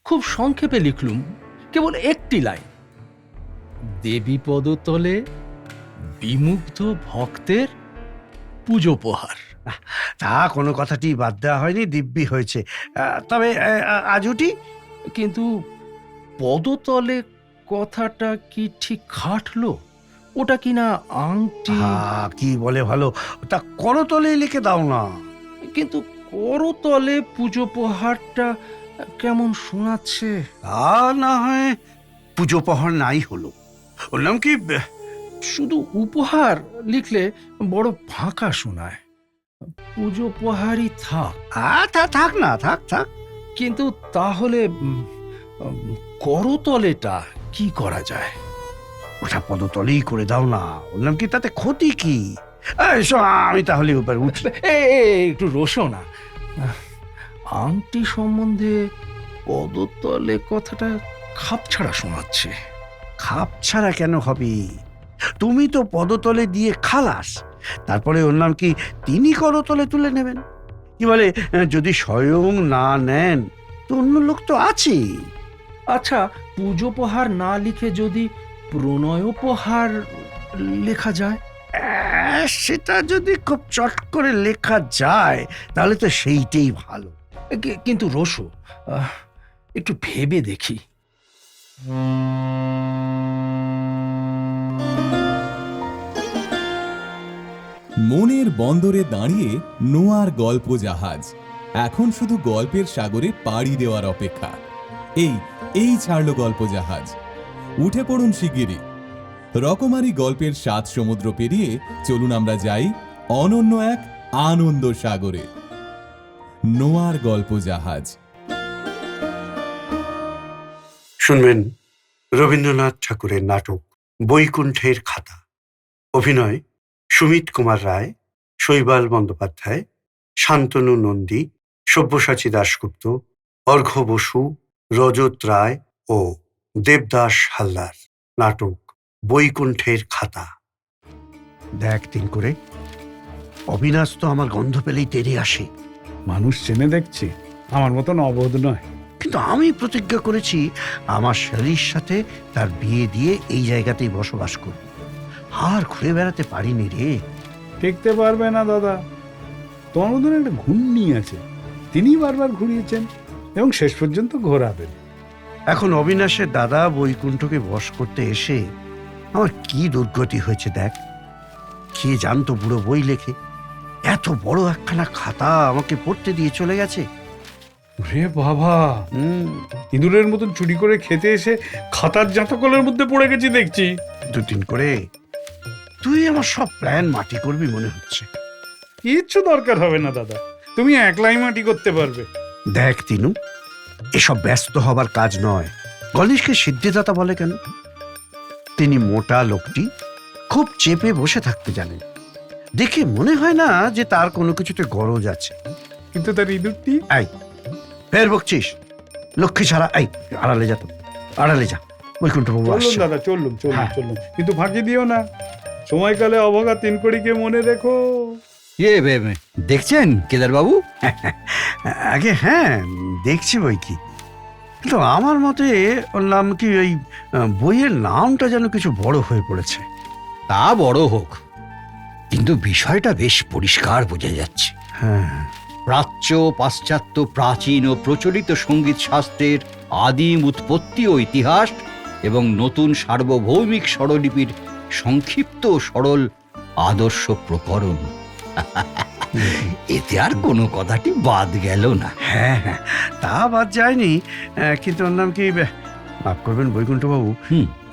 খুব সংক্ষেপে লিখলুম, কেবল একটি লাইন। দেবী পদতলে বিমুগ্ধ ভক্তের পুজোপহার। তা কোনো কথাটি বাদ দেওয়া হয়নি, দিব্যি হয়েছে। তবে আজুটি কিন্তু পদতলে কথাটা কি ঠিক খাটলো? ওটা কিনা আংটি। কি বলে ভালো, তা করতলে লিখে দাও না। কিন্তু করতলে পুজোপহারটা কেমন শোনাচ্ছে। তা না হয় পুজোপহার নাই হলো। বললাম কি, শুধু উপহার লিখলে বড় ফাঁকা শোনায়। পুজোপহারই থাক। তা থাক না, থাক থাক। কিন্তু তাহলে করতলেটা কি করা যায়? ওটা পদতলেই করে দাও না। বললাম কি, তাতে ক্ষতি কি? আমি তাহলে উপরে উঠি। একটু রোসো না। আংটি সম্বন্ধে পদতলে কথাটা খাপ ছাড়া শোনাচ্ছে। খাপ ছাড়া কেন হবে? তুমি তো পদতলে দিয়ে খালাস, তারপরে ওর নাম কি তিনি করতলে তুলে নেবেন। কি বলে, যদি স্বয়ং না নেন তো অন্য লোক তো আছে। আচ্ছা, পুজোপহার না লিখে যদি প্রণয়োপহার লেখা যায়? সেটা যদি খুব চট করে লেখা যায় তাহলে তো সেইটাই ভালো। কিন্তু রসো, একটু ভেবে দেখি। মনের বন্দরে দাঁড়িয়ে নোয়ার গল্প জাহাজ এখন শুধু গল্পের সাগরে পাড়ি দেওয়ার অপেক্ষা। এই ছাড়লো গল্প জাহাজ। উঠে পড়ুন শিগগিরই। রকমারি গল্পের 7 সমুদ্র পেরিয়ে চলুন আমরা যাই অনন্য এক আনন্দ সাগরে। নোয়ার গল্প জাহাজ। শুনবেন রবীন্দ্রনাথ ঠাকুরের নাটক বৈকুণ্ঠের খাতা। অভিনয় সুমিত কুমার রায়, শৈবাল বন্দ্যোপাধ্যায়, শান্তনু নন্দী, সব্যসাচী দাশগুপ্ত, অর্ঘ্য বসু, রজত রায় ও দেবদাস হালদার। নাটক বৈকুণ্ঠের খাতা। দেখ তিন করে, অবিনাশ তো আমার গন্ধ পেলেই তেড়ে আসে। মানুষ চেনে দেখছি, আমার মতন অবোধ নয়। কিন্তু আমি প্রতিজ্ঞা করেছি আমার শালীর সাথে তার বিয়ে দিয়ে এই জায়গাতেই বসবাস করব। আর ঘুরে বেড়াতে পারিনি রে। টিকতে পারবে না দাদা। তোমার মতন একটা ঘূর্ণি আছে, তিনি বারবার ঘুরিয়েছেন এবং শেষ পর্যন্ত ঘোরাবেন। এখন অবিনাশের দাদা বৈকুণ্ঠকে বশ করতে এসে আমার কি দুর্গতি হয়েছে দেখ। কে জানতো বুড়ো বই লেখে, এত বড় একখানা খাতা আমাকে পড়তে দিয়ে চলে গেছে। রে বাবা, ইঁদুরের মতন চুরি করে খেতে এসে খাতার জাঁতাকলের মধ্যে পড়ে গেছি দেখছি। দুদিন করে তুই আমার সব প্ল্যান মাটি করবি মনে হচ্ছে। কিচ্ছু দরকার হবে না দাদা, তুমি একলাই মাটি করতে পারবে। দেখ তিনু, এসব ব্যস্ত হবার কাজ নয়। গণেশকে সিদ্ধিদাতা বলে কেন? তিনি মোটা লোকটি খুব চেপে বসে থাকতে জানেন। দেখে মনে হয় না যে তার কোনো কিছুতে গরজ আছে। কিন্তু তার ইঁদুরটি? আই ফের বকছিস? লক্ষ্মী ছাড়া, আই আড়ালে যা, তো আড়ালে যা। বৈকুণ্ঠ বাবু চলুন আসছে। দাদা, চলুন চলুন হ্যাঁ। চলুন, কিন্তু ফাঁকি দিও না। সময়কালে অভাগা তিনকড়িকে মনে রেখো। দেখছেন কেদার বাবু? আগে হ্যাঁ, দেখছি বই কি। কিন্তু আমার মতে ওর নাম কি, ওই বইয়ের নামটা যেন কিছু বড় হয়ে পড়েছে। তা বড় হোক, কিন্তু বিষয়টা বেশ পরিষ্কার বোঝা যাচ্ছে। হ্যাঁ, প্রাচ্য, পাশ্চাত্য, প্রাচীন ও প্রচলিত সঙ্গীত শাস্ত্রের আদিম উৎপত্তি ও ইতিহাস এবং নতুন সার্বভৌমিক স্বরলিপির সংক্ষিপ্ত ও সরল আদর্শ প্রকরণ। এতে আর কোনো কথাটি বাদ গেল না। হ্যাঁ হ্যাঁ, তা বাদ যায়নি। কিন্তু ওর নাম কি, মাফ করবেন বৈকুণ্ঠ বাবু,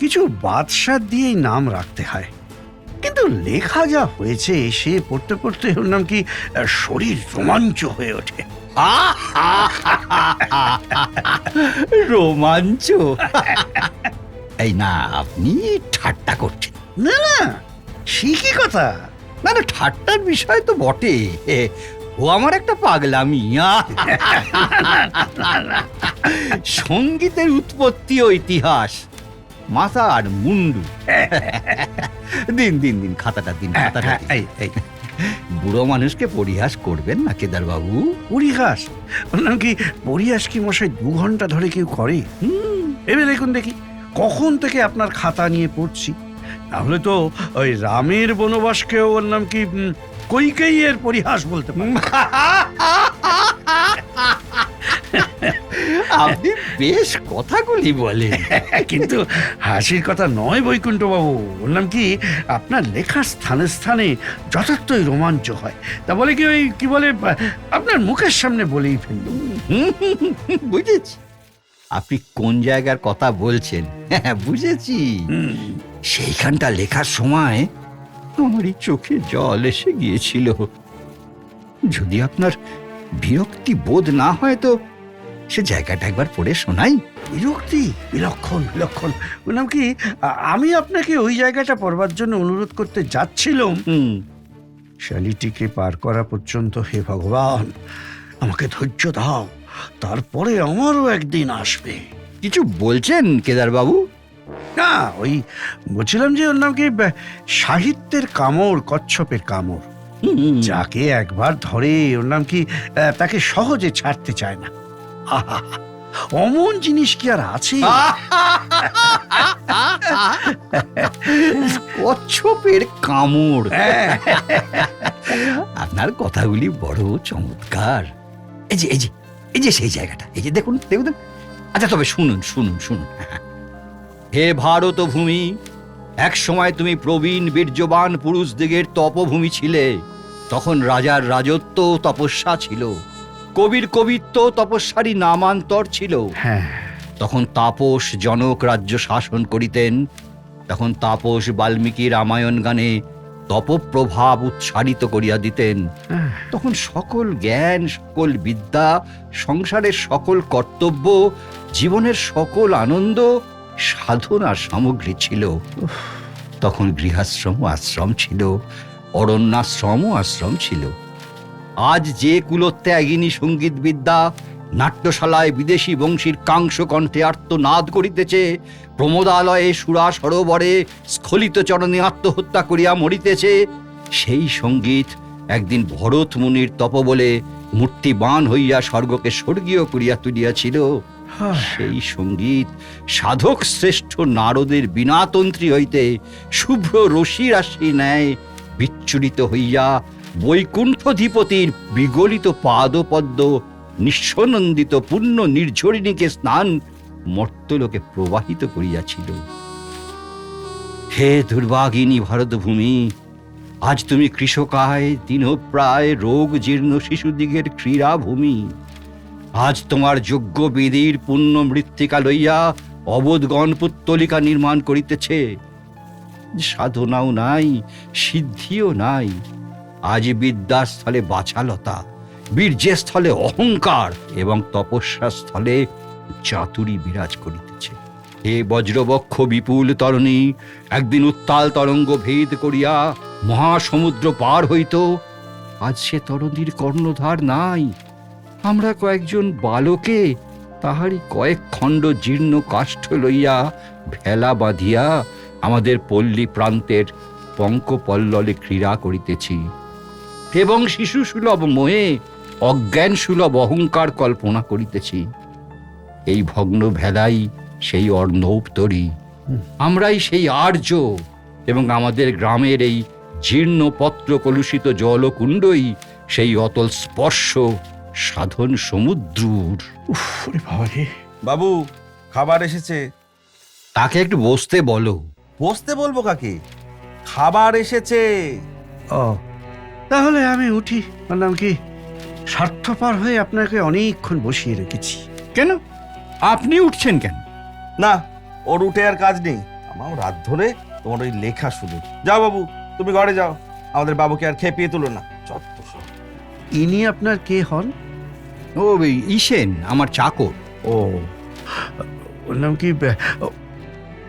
কিছু বাদশা দিয়েই নাম রাখতে হয়। কিন্তু লেখা যা হয়েছে সে পড়তে পড়তে ওর নাম কি শরীর রোমাঞ্চ হয়ে ওঠে। রোমাঞ্চ? এই না, আপনি ঠাট্টা করছেন। না না, সে কি কথা? না না, ঠাট্টার বিষয় তো বটে, ও আমার একটা পাগলামি। সঙ্গীতের উৎপত্তি ও ইতিহাস, মাথা আর মুন্ডু। দিন দিন দিন, খাতাটা দিন, খাতাটা দিন। এই বুড়ো মানুষকে পরিহাস করবেন না কেদার বাবু। পরিহাস? ওর নাম কি পরিহাস কি মশাই 2 ঘন্টা ধরে কেউ করে? এবার দেখুন দেখি কখন থেকে আপনার খাতা নিয়ে পড়ছি। তাহলে তো ওই রামের বনবাসকেও ওর নাম কি কৈকেয়ীর পরিহাস বলতে পারি। আপনি বেশ কথাগুলি বলেন। কিন্তু হাসির কথা নয় বৈকুণ্ঠ বাবু, বললাম কি আপনার লেখার স্থানে স্থানে যথার্থই রোমাঞ্চ হয়। তা বলে কি ওই কি বলে আপনার মুখের সামনে বলেই ফেলল। বুঝেছি আপনি কোন জায়গার কথা বলছেন। হ্যাঁ, বুঝেছি। সেইখানটা লেখার সময় আমারই চোখে জল এসে গিয়েছিল। যদি আপনার বিরক্তি বোধ না হয় তো সে জায়গাটা একবার পড়ে শোনাই। বিরক্তি? বিলক্ষণ বিলক্ষণ। বললাম কি আমি আপনাকে ওই জায়গাটা পড়বার জন্য অনুরোধ করতে যাচ্ছিলাম। শালিটিকে পার করা পর্যন্ত হে ভগবান আমাকে ধৈর্য দাও, তারপরে আমারও একদিন আসবে। কিছু বলছেন কেদার বাবু? না, ওই বলছিলাম যে ওর নাম কি সাহিত্যের কামড়, কচ্ছপের কামড়। যাকে একবার ধরে ওর নাম কি তাকে সহজে ছাড়তে চায় না। আহা, অমন জিনিস কি আর আছে? কচ্ছপের কামড়। হ্যাঁ। আপনার কথাগুলি বড় চমৎকার। এই যে এই যে এই যে সেই জায়গাটা, এই যে দেখুন দেখুন। আচ্ছা তবে শুনুন শুনুন শুনুন। হে ভারত ভূমি, এক সময় তুমি প্রবীণ বীর্যবান পুরুষদিগের তপভূমি ছিলে। তখন রাজার রাজত্ব তপস্যা ছিল, কবির কবিত্ব তপস্যারই নামান্তর ছিল। হ্যাঁ, তখন তাপস জনক রাজ্য শাসন করিতেন। তখন তাপস বাল্মীকি রামায়ণ গানে তপপ্রভাব উচ্চারিত করিয়া দিতেন। তখন সকল জ্ঞান, সকল বিদ্যা, সংসারের সকল কর্তব্য, জীবনের সকল আনন্দ সাধনার সামগ্রী ছিল। তখন গৃহাশ্রম আশ্রম ছিল, অরণ্যাশ্রম আশ্রম ছিল। আজ যে কুলত্যাগিনী সঙ্গীত বিদ্যা নাট্যশালায় বিদেশি বংশীর কাংস কণ্ঠে আর্তনাদ করিতেছে, প্রমোদালয়ে সুরা সরোবরে স্খলিত চরণে আত্মহত্যা করিয়া মরিতেছে, সেই সঙ্গীত একদিন ভরত মুনির তপবলে মূর্তিবান হইয়া স্বর্গকে স্বর্গীয় করিয়া তুলিয়াছিল। সেই সঙ্গীত সাধক শ্রেষ্ঠ নারদের বীণাতন্ত্রী হইতে শুভ্র রশি রাশি ন্যায় বিচ্ছুরিত হইয়া বৈকুণ্ঠধিপতির বিগলিত পাদপদ্ম নিঃস্বনন্দিত পূর্ণ নির্ঝরিণীকে স্নান মর্তলোকে প্রবাহিত করিয়াছিল। হে দুর্ভাগিনী ভারতভূমি, আজ তুমি কৃষকায় দীনপ্রায় রোগ জীর্ণ শিশুদিগের ক্রীড়াভূমি। আজ তোমার যোগ্য বেদীর পুণ্য মৃত্তিকা লইয়া অবোধগণ পুত্তলিকা নির্মাণ করিতেছে। সাধনাও নাই, সিদ্ধিও নাই। আজ বিদ্যার স্থলে বাচালতা, বীর্যের স্থলে অহংকার এবং তপস্যার স্থলে চাতুরী বিরাজ করিতেছে। হে বজ্রবক্ষ বিপুল তরণী, একদিন উত্তাল তরঙ্গ ভেদ করিয়া মহাসমুদ্র পার হইত। আজ সে তরণীর কর্ণধার নাই। আমরা কয়েকজন বালকে তাহারই কয়েক খণ্ড জীর্ণ কাষ্ঠ লইয়া ভেলা বাঁধিয়া আমাদের পল্লী প্রান্তের পঙ্কপল্ললে ক্রীড়া করিতেছি এবং শিশু সুলভ মোহে অজ্ঞান সুলভ অহংকার কল্পনা করিতেছি। এই ভগ্ন ভেলাই সেই অর্ণব তরী, আমরাই সেই আর্য, এবং আমাদের গ্রামের এই জীর্ণ পত্র কলুষিত জলকুণ্ডই সেই অতল স্পর্শ সাধন সমুদ্রুর। বাবু, খাবার এসেছে। তাকে একটু বসতে বলো। বসতে বলবো কাকে? খাবার এসেছে। ও, তাহলে আমি উঠি। বললাম কি স্বার্থপর হয়ে আপনাকে অনেকক্ষণ বসিয়ে রেখেছি। কেন আপনি উঠছেন কেন? না, ওর উঠে আর কাজ নেই। আমার রাত ধরে তোমার ওই লেখা শুধু। যাও বাবু, তুমি ঘরে যাও, আমাদের বাবুকে আর খেপিয়ে তুলো না। ইনি আপনার কে হন? ও ঈশেন, আমার চাকর। ও, ওর নাম কি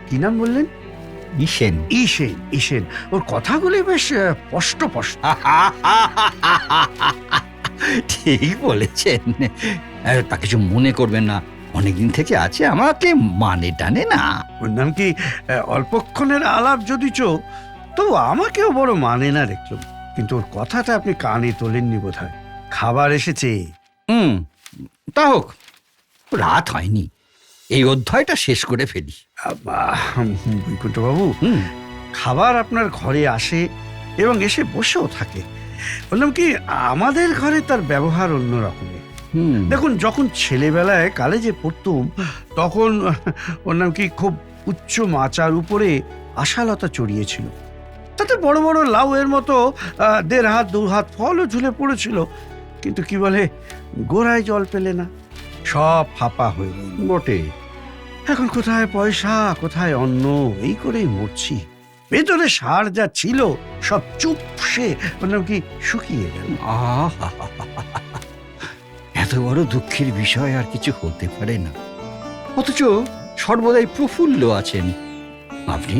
কি নাম বললেন? ঈশেন। ঈশেন, ঈশেন। ওর কথাগুলি বেশ স্পষ্ট স্পষ্ট। ঠিক বলেছেন। তা কিছু মনে করবেন না, অনেকদিন থেকে আছে, আমাকে মানে টানে না। ওর নাম কি অল্পক্ষণের আলাপ যদিচ, তো আমাকেও বড় মানে না দেখলাম। কিন্তু ওর কথাটা আপনি কানে তোলেননি বোধহয়। খাবার এসেছে। হুম, তা হোক, রাত হয়নি, এই অধ্যায়টা শেষ করে ফেলি। বৈকুণ্ঠ বাবু, হুম, খাবার আপনার ঘরে আসে এবং এসে বসেও থাকে। বললাম কি, আমাদের ঘরে তার ব্যবহার অন্য রকমের। হুম, দেখুন, যখন ছেলেবেলায় কলেজে পড়তুম তখন ওর নাম কি খুব উচ্চ মাচার উপরে আশালতা চড়িয়েছিল, তাতে বড় বড় লাউয়ের মতো 1.5 হাত 2 হাত ফলও ঝুলে পড়েছিল, কিন্তু কি বলে, গোড়ায় জল পেলে না, সব ফাঁপা হয়ে রইল। বটে। এখন কোথায় পয়সা, কোথায় অন্ন, এই করেই মরছি। ভেতরে সার যা ছিল সব চুপসে ওর নাম কি শুকিয়ে গেল। আহা, এত বড় দুঃখের বিষয় আর কিছু হতে পারে না, অথচ সর্বদাই প্রফুল্ল আছেন আপনি।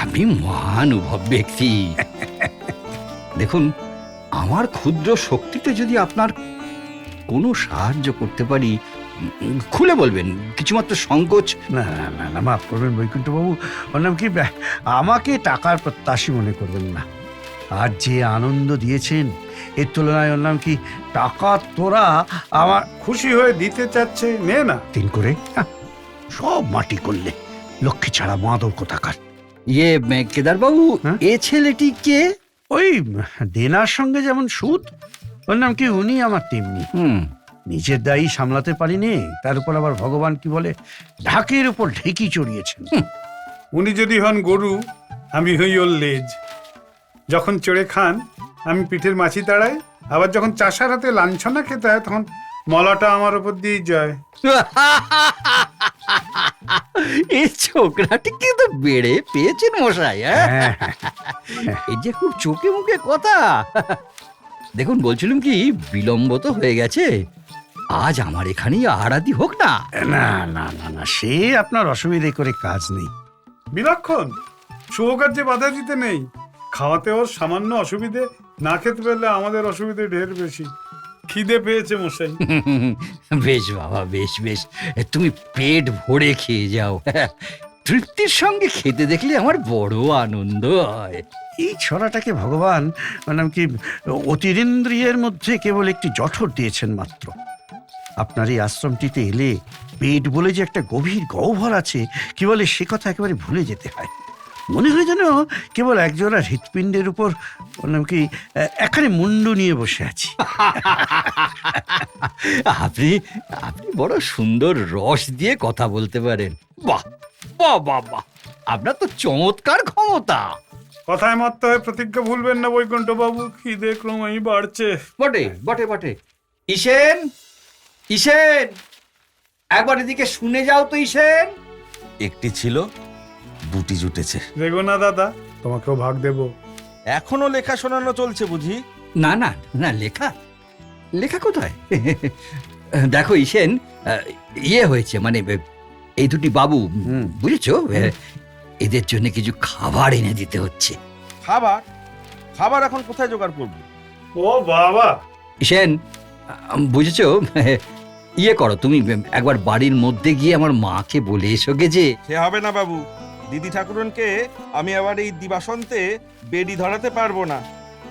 আপনি মহানুভব ব্যক্তি। দেখুন, আমার ক্ষুদ্র শক্তিতে যদি আপনার কোনো সাহায্য করতে পারি, খুলে বলবেন, কিছুমাত্র সংকোচ। না না না না, মাফ করবেন বৈকুণ্ঠ বাবু, ওর নাম কি, আমাকে টাকার প্রত্যাশী মনে করবেন না। আর যে আনন্দ দিয়েছেন, এর তুলনায় ওর নাম কি টাকা তোরা আমার খুশি হয়ে দিতে চাচ্ছে, নে না। 3 করে সব মাটি করলে, লক্ষ্মী ছাড়া মাধব কোথাকার। ইয়ে কেদারবাবু, হ্যাঁ? এ ছেলেটি কে? ওই দেনার সঙ্গে যেমন সুদ, ওর নাম কি উনি আমার তেমনি। হুম, নিজের দায়ী সামলাতে পারিনি, তার উপর আবার ভগবান কি বলে, ঢাকের উপর ঢেকি চড়িয়েছেন। উনি যদি হন গরু, আমি হই ওর লেজ। যখন চড়ে খান আমি পিঠের মাছি তাড়াই, আবার যখন চাষার হাতে লাঞ্ছনা খেতে হয় তখন মলাটা আমার উপর দিয়েই যায়। এই ছোকরাটি কিন্তু বেড়ে পেয়েছেন মশাই। হ্যাঁ, হ্যাঁ, এই যে খুব চোখে মুখে কথা। দেখুন, বলছিলাম কি, বিলম্ব তো হয়ে গেছে, আজ আমার এখানেই আহারাদি হোক না। না না না না, সে আপনার অসুবিধে করে কাজ নেই। বিলক্ষণ শুভকার্যে বাধা দিতে নেই, খাওয়াতে ওর সামান্য অসুবিধে, না খেতে পেলে আমাদের অসুবিধে ঢের বেশি। খিদে পেয়েছে মশাই। বেশ বাবা, বেশ বেশ, তুমি পেট ভরে খেয়ে যাও। তৃপ্তির সঙ্গে খেতে দেখলে আমার বড় আনন্দ হয়। এই ছড়াটাকে ভগবান মানে কি অতিরিন্দ্রিয়ের মধ্যে কেবল একটি জঠর দিয়েছেন মাত্র। আপনার এই আশ্রমটিতে এলে পেট বলে যে একটা গভীর গহ্বর আছে, কি বলে, সে কথা একেবারে ভুলে যেতে হয়। মনে হয় যেন কেবল একজোড়া হৃৎপিণ্ডের উপর নাম কি এখানে মুন্ডু নিয়ে বসে আছি। আপনি আপনি বড় সুন্দর রস দিয়ে কথা বলতে পারেন। বাহ বাহ বাহ বাহ, আপনার তো চমৎকার ক্ষমতা। কথায় মারতে হয়, প্রতিজ্ঞা ভুলবেন না বৈকুণ্ঠ বাবু, খিদে ক্রমেই বাড়ছে। বটে বটে বটে। ঈশেন, ঈশেন, একবার এদিকে শুনে যাও তো ঈশেন। একটি ছিল, দুটি জুটেছে। রেগো না দাদা, তোমাকেও ভাগ দেবো। এখনো লেখা শোনানো চলছে বুঝি? না না না, লেখা লেখা কোথায়? দেখো ঈশেন, ইয়ে হয়েছে, মানে এই দুটি বাবু, বুঝেছো, এদের জন্য কিছু খাবার এনে দিতে হচ্ছে। খাবার? খাবার এখন কোথায় জোগাড় করবো? ও বাবা, ঈশেন, বুঝেছো, ইয়ে করো, তুমি একবার বাড়ির মধ্যে গিয়ে আমার মাকে বলে এসো গে যে। সে হবে না বাবু, দিদি ঠাকুরনকে আমি আবার এই দিবাসন্তে বেডি ধরাতে পারবো না।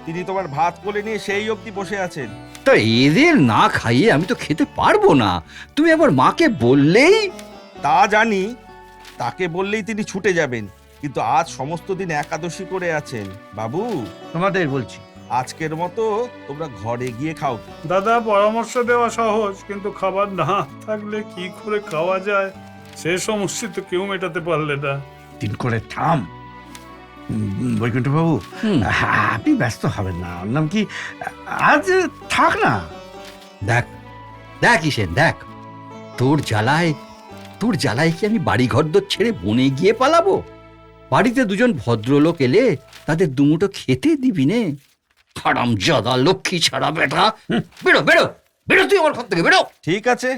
তিনি তোমার ভাত কোলে নিয়ে সেই অবধি বসে আছেন। তো এদের না খাইয়ে আমি তো খেতে পারবো না, তুমি আবার মাকে বললেই। তা জানি, তাকে বললেই তিনি ছুটে যাবেন, কিন্তু আজ সমস্ত দিন একাদশী করে আছেন। বাবু, তোমাদের বলছি, আজকের মতো তোমরা ঘরে গিয়ে খাও। দাদা পরামর্শ দেওয়া সহজ, কিন্তু খাবার না থাকলে কি করে খাওয়া যায় সে সমস্যা তো কেউ মেটাতে পারলে না। 3 করে থাম। বৈকুণ্ঠ বাবু, হুম। আপনি ব্যস্ত হবেন না, ওর নাম কি, আজ থাক না। দেখ দেখ ঈশেন, দেখ, তোর জ্বালায় কি আমি বাড়ি ঘরদোর ছেড়ে বনে গিয়ে পালাবো? বাড়িতে দুজন ভদ্রলোক এলে তাদের দুমুটো খেতে দিবি নে? হারামজাদা, লক্ষ্মী ছাড়া বেটা। বেরো বেরো বেরো, তুই আমার ঘর থেকে বেরো। ঠিক আছে,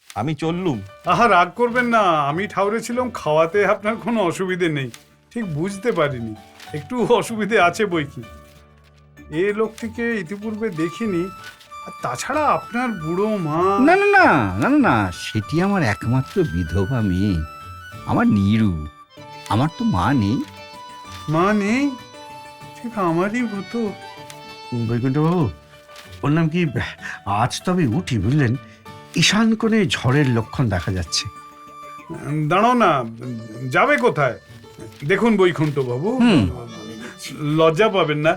আমি চললুম। আহা, রাগ করবেন না, আমি ঠাউরে ছিলাম খাওয়াতে আপনার কোনো অসুবিধে নেই, ঠিক বুঝতে পারিনি, একটু অসুবিধে আছে বই কি। এ লোকটিকে ইতিপূর্বে দেখিনি, আর তাছাড়া আপনার বুড়ো মা। না না না না না না, সেটি আমার একমাত্র বিধবা মেয়ে, আমার নীরু। আমার তো মা নেই। মা নেই? ঠিক আমারই হতো, বৈকুণ্ঠবাবু, বললাম কি, আজ তবে উঠি, বুঝলেন, ঈশান কোণে ঝড়ের লক্ষণ দেখা যাচ্ছে। দাঁড়াও না, যাবে কোথায়? দেখুন বৈকুণ্ঠ বাবু, লজ্জা পাবেন না।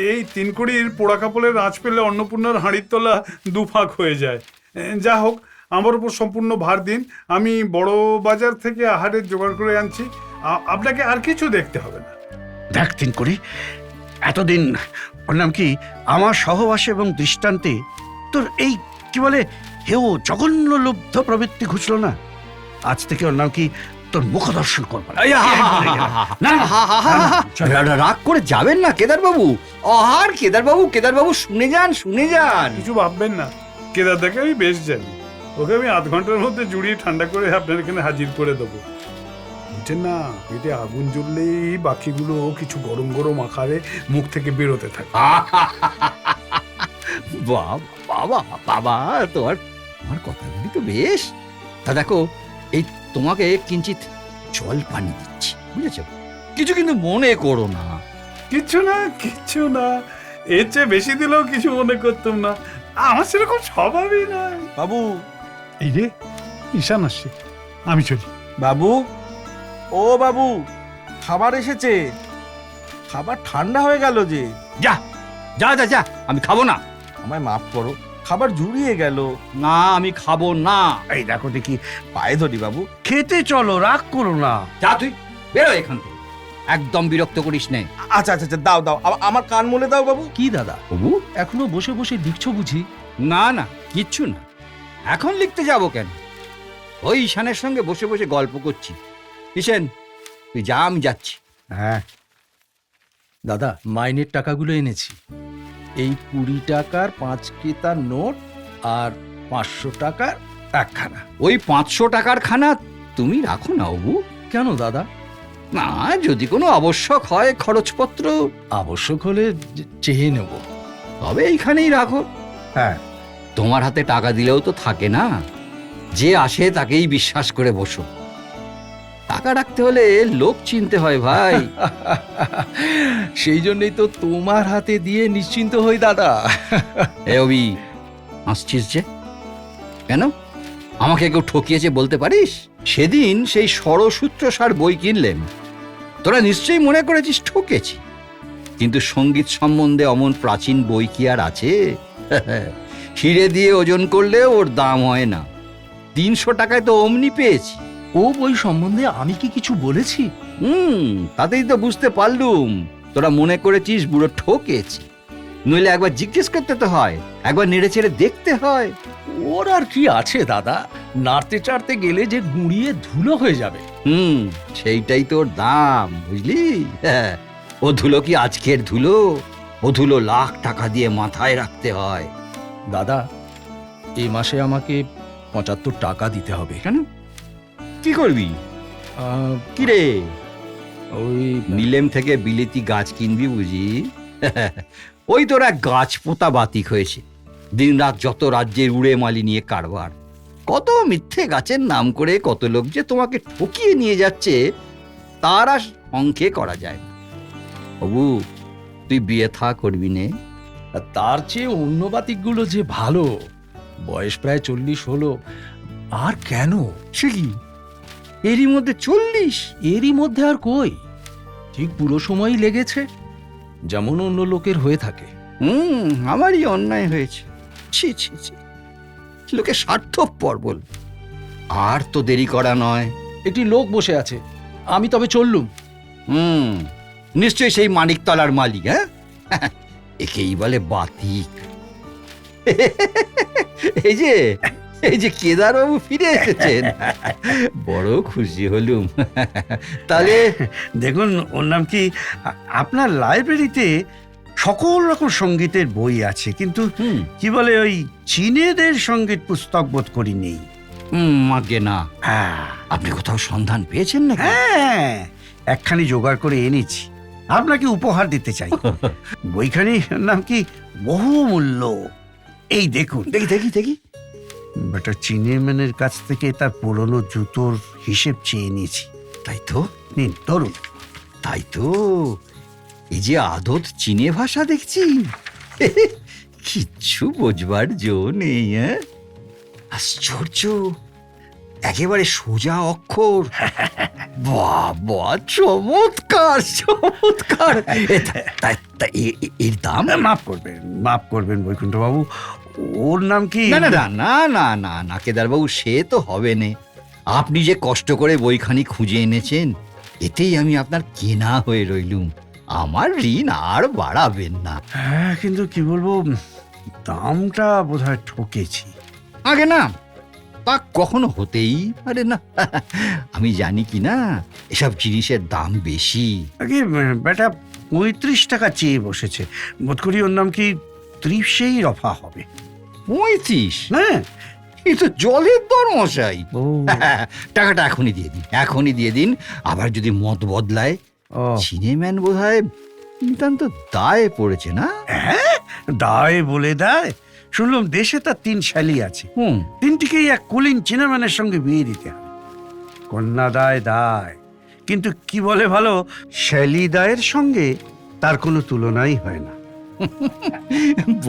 এই 3 কুড়ির পোড়া কাপড়ের আঁচ পেলে অন্নপূর্ণার হাঁড়ির তলা দুফাক হয়ে যায়। যা হোক, আমার উপর সম্পূর্ণ ভার দিন, আমি বড় বাজার থেকে আহারের জোগাড় করে আনছি। আপনাকে আর কিছু দেখতে হবে না। দেখ 3 কুড়ি, এতদিন বললাম কি, আমার সহবাসে এবং দৃষ্টান্তে তোর এই কি বলে হেও জঘন্য লুব্ধ প্রবৃত্তি ঘুচলো না। আজ থেকে ওর নাম কি তোর মুখ দর্শন করবো না। না, রাগ করে যাবেন না কেদারবাবু। আর কেদারবাবু শুনে যান। কিছু ভাববেন না, কেদার দেখে আমি বেশ জানি। ওকে আমি আধ ঘন্টার মধ্যে জুড়িয়ে ঠান্ডা করে আপনার এখানে হাজির করে দেবো। বুঝছেন না, পেটে আগুন জ্বললেই বাকিগুলো কিছু গরম গরম আকারে মুখ থেকে বেরোতে থাকে। বাবা, তোমার কথাগুলি তো বেশ। তা দেখো, এই তোমাকে কিঞ্চিত জল পানি দিচ্ছি, বুঝেছ? কিছু কিন্তু মনে করো না। কিচ্ছু না, এর চেয়ে বেশি দিলেও কিছু মনে করতাম না। আমার সেরকম স্বভাবই নয়। বাবু, এই রে, ঈশান আসছে, আমি চলি। বাবু, ও বাবু, খাবার এসেছে। খাবার ঠান্ডা হয়ে গেল যে। যা, আমি খাবো না। আমায় মাফ করো, খাবার জুড়িয়ে গেল। না, আমি খাবো না। এই দেখো দেখি, পায়ে ধরি বাবু। খেতে চলো, রাগ করো না। যা, তুই বেরো এখান থেকে, একদম বিরক্ত করিস নে। আচ্ছা, দাও আমার কান মলে দাও বাবু। কি দাদা, বাবু, এখনো বসে বসে লিখছো বুঝি? না, কিচ্ছু না। এখন লিখতে যাব কেন? ওই ঈশানের সঙ্গে বসে বসে গল্প করছি। ঈশান, তুই যা, আমি যাচ্ছি। হ্যাঁ, দাদা, মাইনের টাকাগুলো এনেছি। এই 20 টাকার 5 কেতার নোট আর 500 টাকার 1 খানা। ওই 500 টাকার খানা তুমি রাখো না বাবু। কেন দাদা? না, যদি কোনো আবশ্যক হয় খরচপত্র, আবশ্যক হলে চেয়ে নেব। তবে এইখানেই রাখো। হ্যাঁ, তোমার হাতে টাকা দিলেও তো থাকে না, যে আসে তাকেই বিশ্বাস করে বসো। টাকা রাখতে হলে লোক চিনতে হয় ভাই। সেই জন্যই তো তোমার হাতে দিয়ে নিশ্চিন্ত হই দাদা। এ অবি, হাসছিস যে কেন? আমাকে কেউ ঠকিয়েছে বলতে পারিস? সেদিন সেই ষড়সূত্রসার বই কিনলেন, তোরা নিশ্চয়ই মনে করেছিস ঠকেছি। কিন্তু সঙ্গীত সম্বন্ধে অমন প্রাচীন বই কি আর আছে? হিরে দিয়ে ওজন করলে ওর দাম হয় না। 300 টাকায় তো অমনি পেয়েছি। ও বই সম্বন্ধে আমি কি কিছু বলেছি? তাতেই তো বুঝতে পারলুম তোরা মনে করেছিস বুড়ো ঠকেছি। নইলে একবার জিজ্ঞেস করতে তো হয়, একবার নেড়ে চেড়ে দেখতে হয়। ওর আর কি আছে দাদা, নাড়তে চাড়তে গেলে যে গুঁড়িয়ে ধুলো হয়ে যাবে। সেইটাই তোর দাম, বুঝলি? হ্যাঁ, ও ধুলো কি আজকের ধুলো? ও ধুলো লাখ টাকা দিয়ে মাথায় রাখতে হয়। দাদা, এই মাসে আমাকে 75 টাকা দিতে হবে। কেন, কি করবি? কি রে, ওই নিলেম থেকে বিলেতি গাছ কিনবি বুঝি? ওই তোরা গাছ পোতা বাতিক হয়েছে। দিনরাত যত রাজ্যের উড়ে মালি নিয়ে কারবার। কত মিথ্যে গাছের নাম করে কত লোক যে তোমাকে ঠকিয়ে নিয়ে যাচ্ছে, তার আর অঙ্কে করা যায় না। বাবু, তুই বিয়ে থা করবি নে? তার চেয়ে অন্য বাতিকগুলো যে ভালো। বয়স প্রায় 40 হলো, আর কেন? সে কি, এরই মধ্যে 40? এরই মধ্যে আর কই, ঠিক পুরো সময়ই লেগেছে, যেমন অন্য লোকের হয়ে থাকে। আমারই অন্যায় হয়েছে। ছি ছি ছি, লোকে স্বার্থপর বল। আর তো দেরি করা নয়। একটি লোক বসে আছে, আমি তবে চললুম। নিশ্চয়ই সেই মানিকতলার মালিক। হ্যাঁ, একেই বলে বাতিক। এই যে কেদারবাবু ফিরে এসেছেন, বড় খুশি হলুম। তাহলে দেখুন, ওর নাম কি, আপনার লাইব্রেরিতে সকল রকম সঙ্গীতের বই আছে, কিন্তু কি বলে ওই চীনেদের সঙ্গীত পুস্তক বোধ করি নেই। মাগে না। আপনি কোথাও সন্ধান পেয়েছেন না? হ্যাঁ, একখানি জোগাড় করে এনেছি, আপনাকে উপহার দিতে চাই। বইখানি নাম কি বহুমূল্য। এই দেখুন। দেখি। বেটা চীনের ম্যানের কাছ থেকে তার পুরনো জুতোর হিসেব চেয়ে নিয়েছি। তাই তো? নিন, ধরুন। তাই তো, এই যে আদত চীনে ভাষা দেখছি, কিচ্ছু বোঝবার জো নেই। হ্যাঁ, আশ্চর্য, একেবারে সোজা অক্ষর। বাবা, চমৎকার চমৎকার। এর দাম? মাফ করবেন বৈকুণ্ঠ বাবু, ওর নাম কি? না না না না না না না কেদারবাবু, সে তো হবে না। আপনি যে কষ্ট করে বইখানি খুঁজে এনেছেন, এতেই আমি আপনার কেনা হয়ে রইলুম। আমার ঋণ আর বাড়াবেন না। হ্যাঁ, কিন্তু কি বলবো, দামটা বোধহয় ঠকেছি। আগে না, তা কখনো হতেই পারে না। আমি জানি কি না, এসব জিনিসের দাম বেশি। আগে বেটা 35 টাকা চেয়ে বসেছে, বোধ করি ওর নাম কি 30-এই রফা হবে। 35? হ্যাঁ। এ তো জলের দর মশাই। ও টাকাটা এখনই দিয়ে দিন, এখনই দিয়ে দিন। আবার যদি মত বদলায়, ও, চিনেম্যান বোধ হয় নিতান্ত দায়ে পড়েছে না? হ্যাঁ, দায় বলে দেয়। শুনলাম দেশে তার 3 শ্যালী আছে, হুম, 3টিকেই এক কুলীন চিনাম্যানের সঙ্গে বিয়ে দিতে হবে। কন্যা দায় দায়, কিন্তু কি বলে ভালো, শ্যালী দায়ের সঙ্গে তার কোনো তুলনাই হয় না।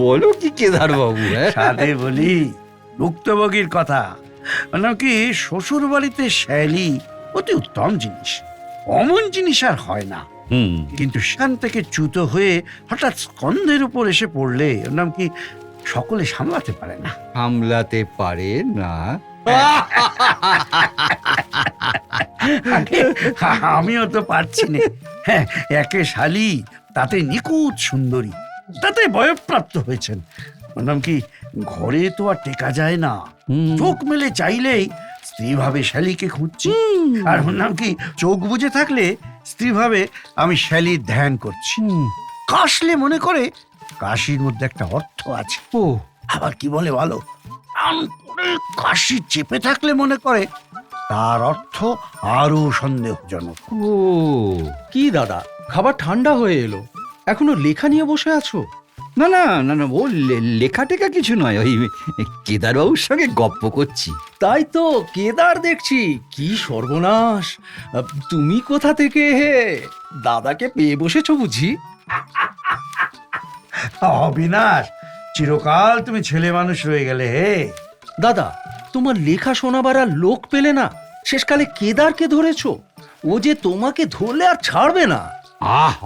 বলো কি কেদার বাবু? সাধে বলি ভুক্তভোগীর কথা, মানে কি শ্বশুর বাড়িতে শ্যালী অতি উত্তম জিনিস, অমন জিনিস আর হয় না। হুম, কিন্তু সেখান থেকে চ্যুত হয়ে হঠাৎ স্কন্ধের উপর এসে পড়লে ওর নাম কি সকলে সামলাতে পারে না। সামলাতে পারে না? আমিও তো পারছি না। হ্যাঁ, একে শালী, তাতে নিখুঁত সুন্দরী, তাতে বয়ঃপ্রাপ্ত হয়েছেন। ওর নাম কি ঘরে তো আর টেকা যায় না, হুম, চোখ মেলে চাইলেই স্ত্রী ভাবে শ্যালীকে খুঁজছি। আর ওর নাম কি চোখ বুজে থাকলে স্ত্রী ভাবে আমি শ্যালীর ধ্যান করছি। কাশলে মনে করে কাশির মধ্যে একটা অর্থ আছে। ও, আবার কি বলে ভালো, টান করে কাশি চেপে থাকলে মনে করে তার অর্থ আরো সন্দেহজনক। ও, কি দাদা, খাবার ঠান্ডা হয়ে এলো, এখনো লেখা নিয়ে বসে আছো? না না না না, ও লেখা টেখা কিছু নয়, ওই কেদারবাবুর সঙ্গে গপ্প করছি। তাই তো, কেদার দেখছি। কি সর্বনাশ! তুমি কোথা থেকে দাদাকে পেয়ে বসেছো বুঝি? অবিনাশ, চিরকাল তুমি ছেলে মানুষ রয়ে গেলে হে। দাদা, তোমার লেখা শোনাবার আর লোক পেলে না, শেষকালে কেদারকে ধরেছো। ও যে তোমাকে ধরলে আর ছাড়বে না।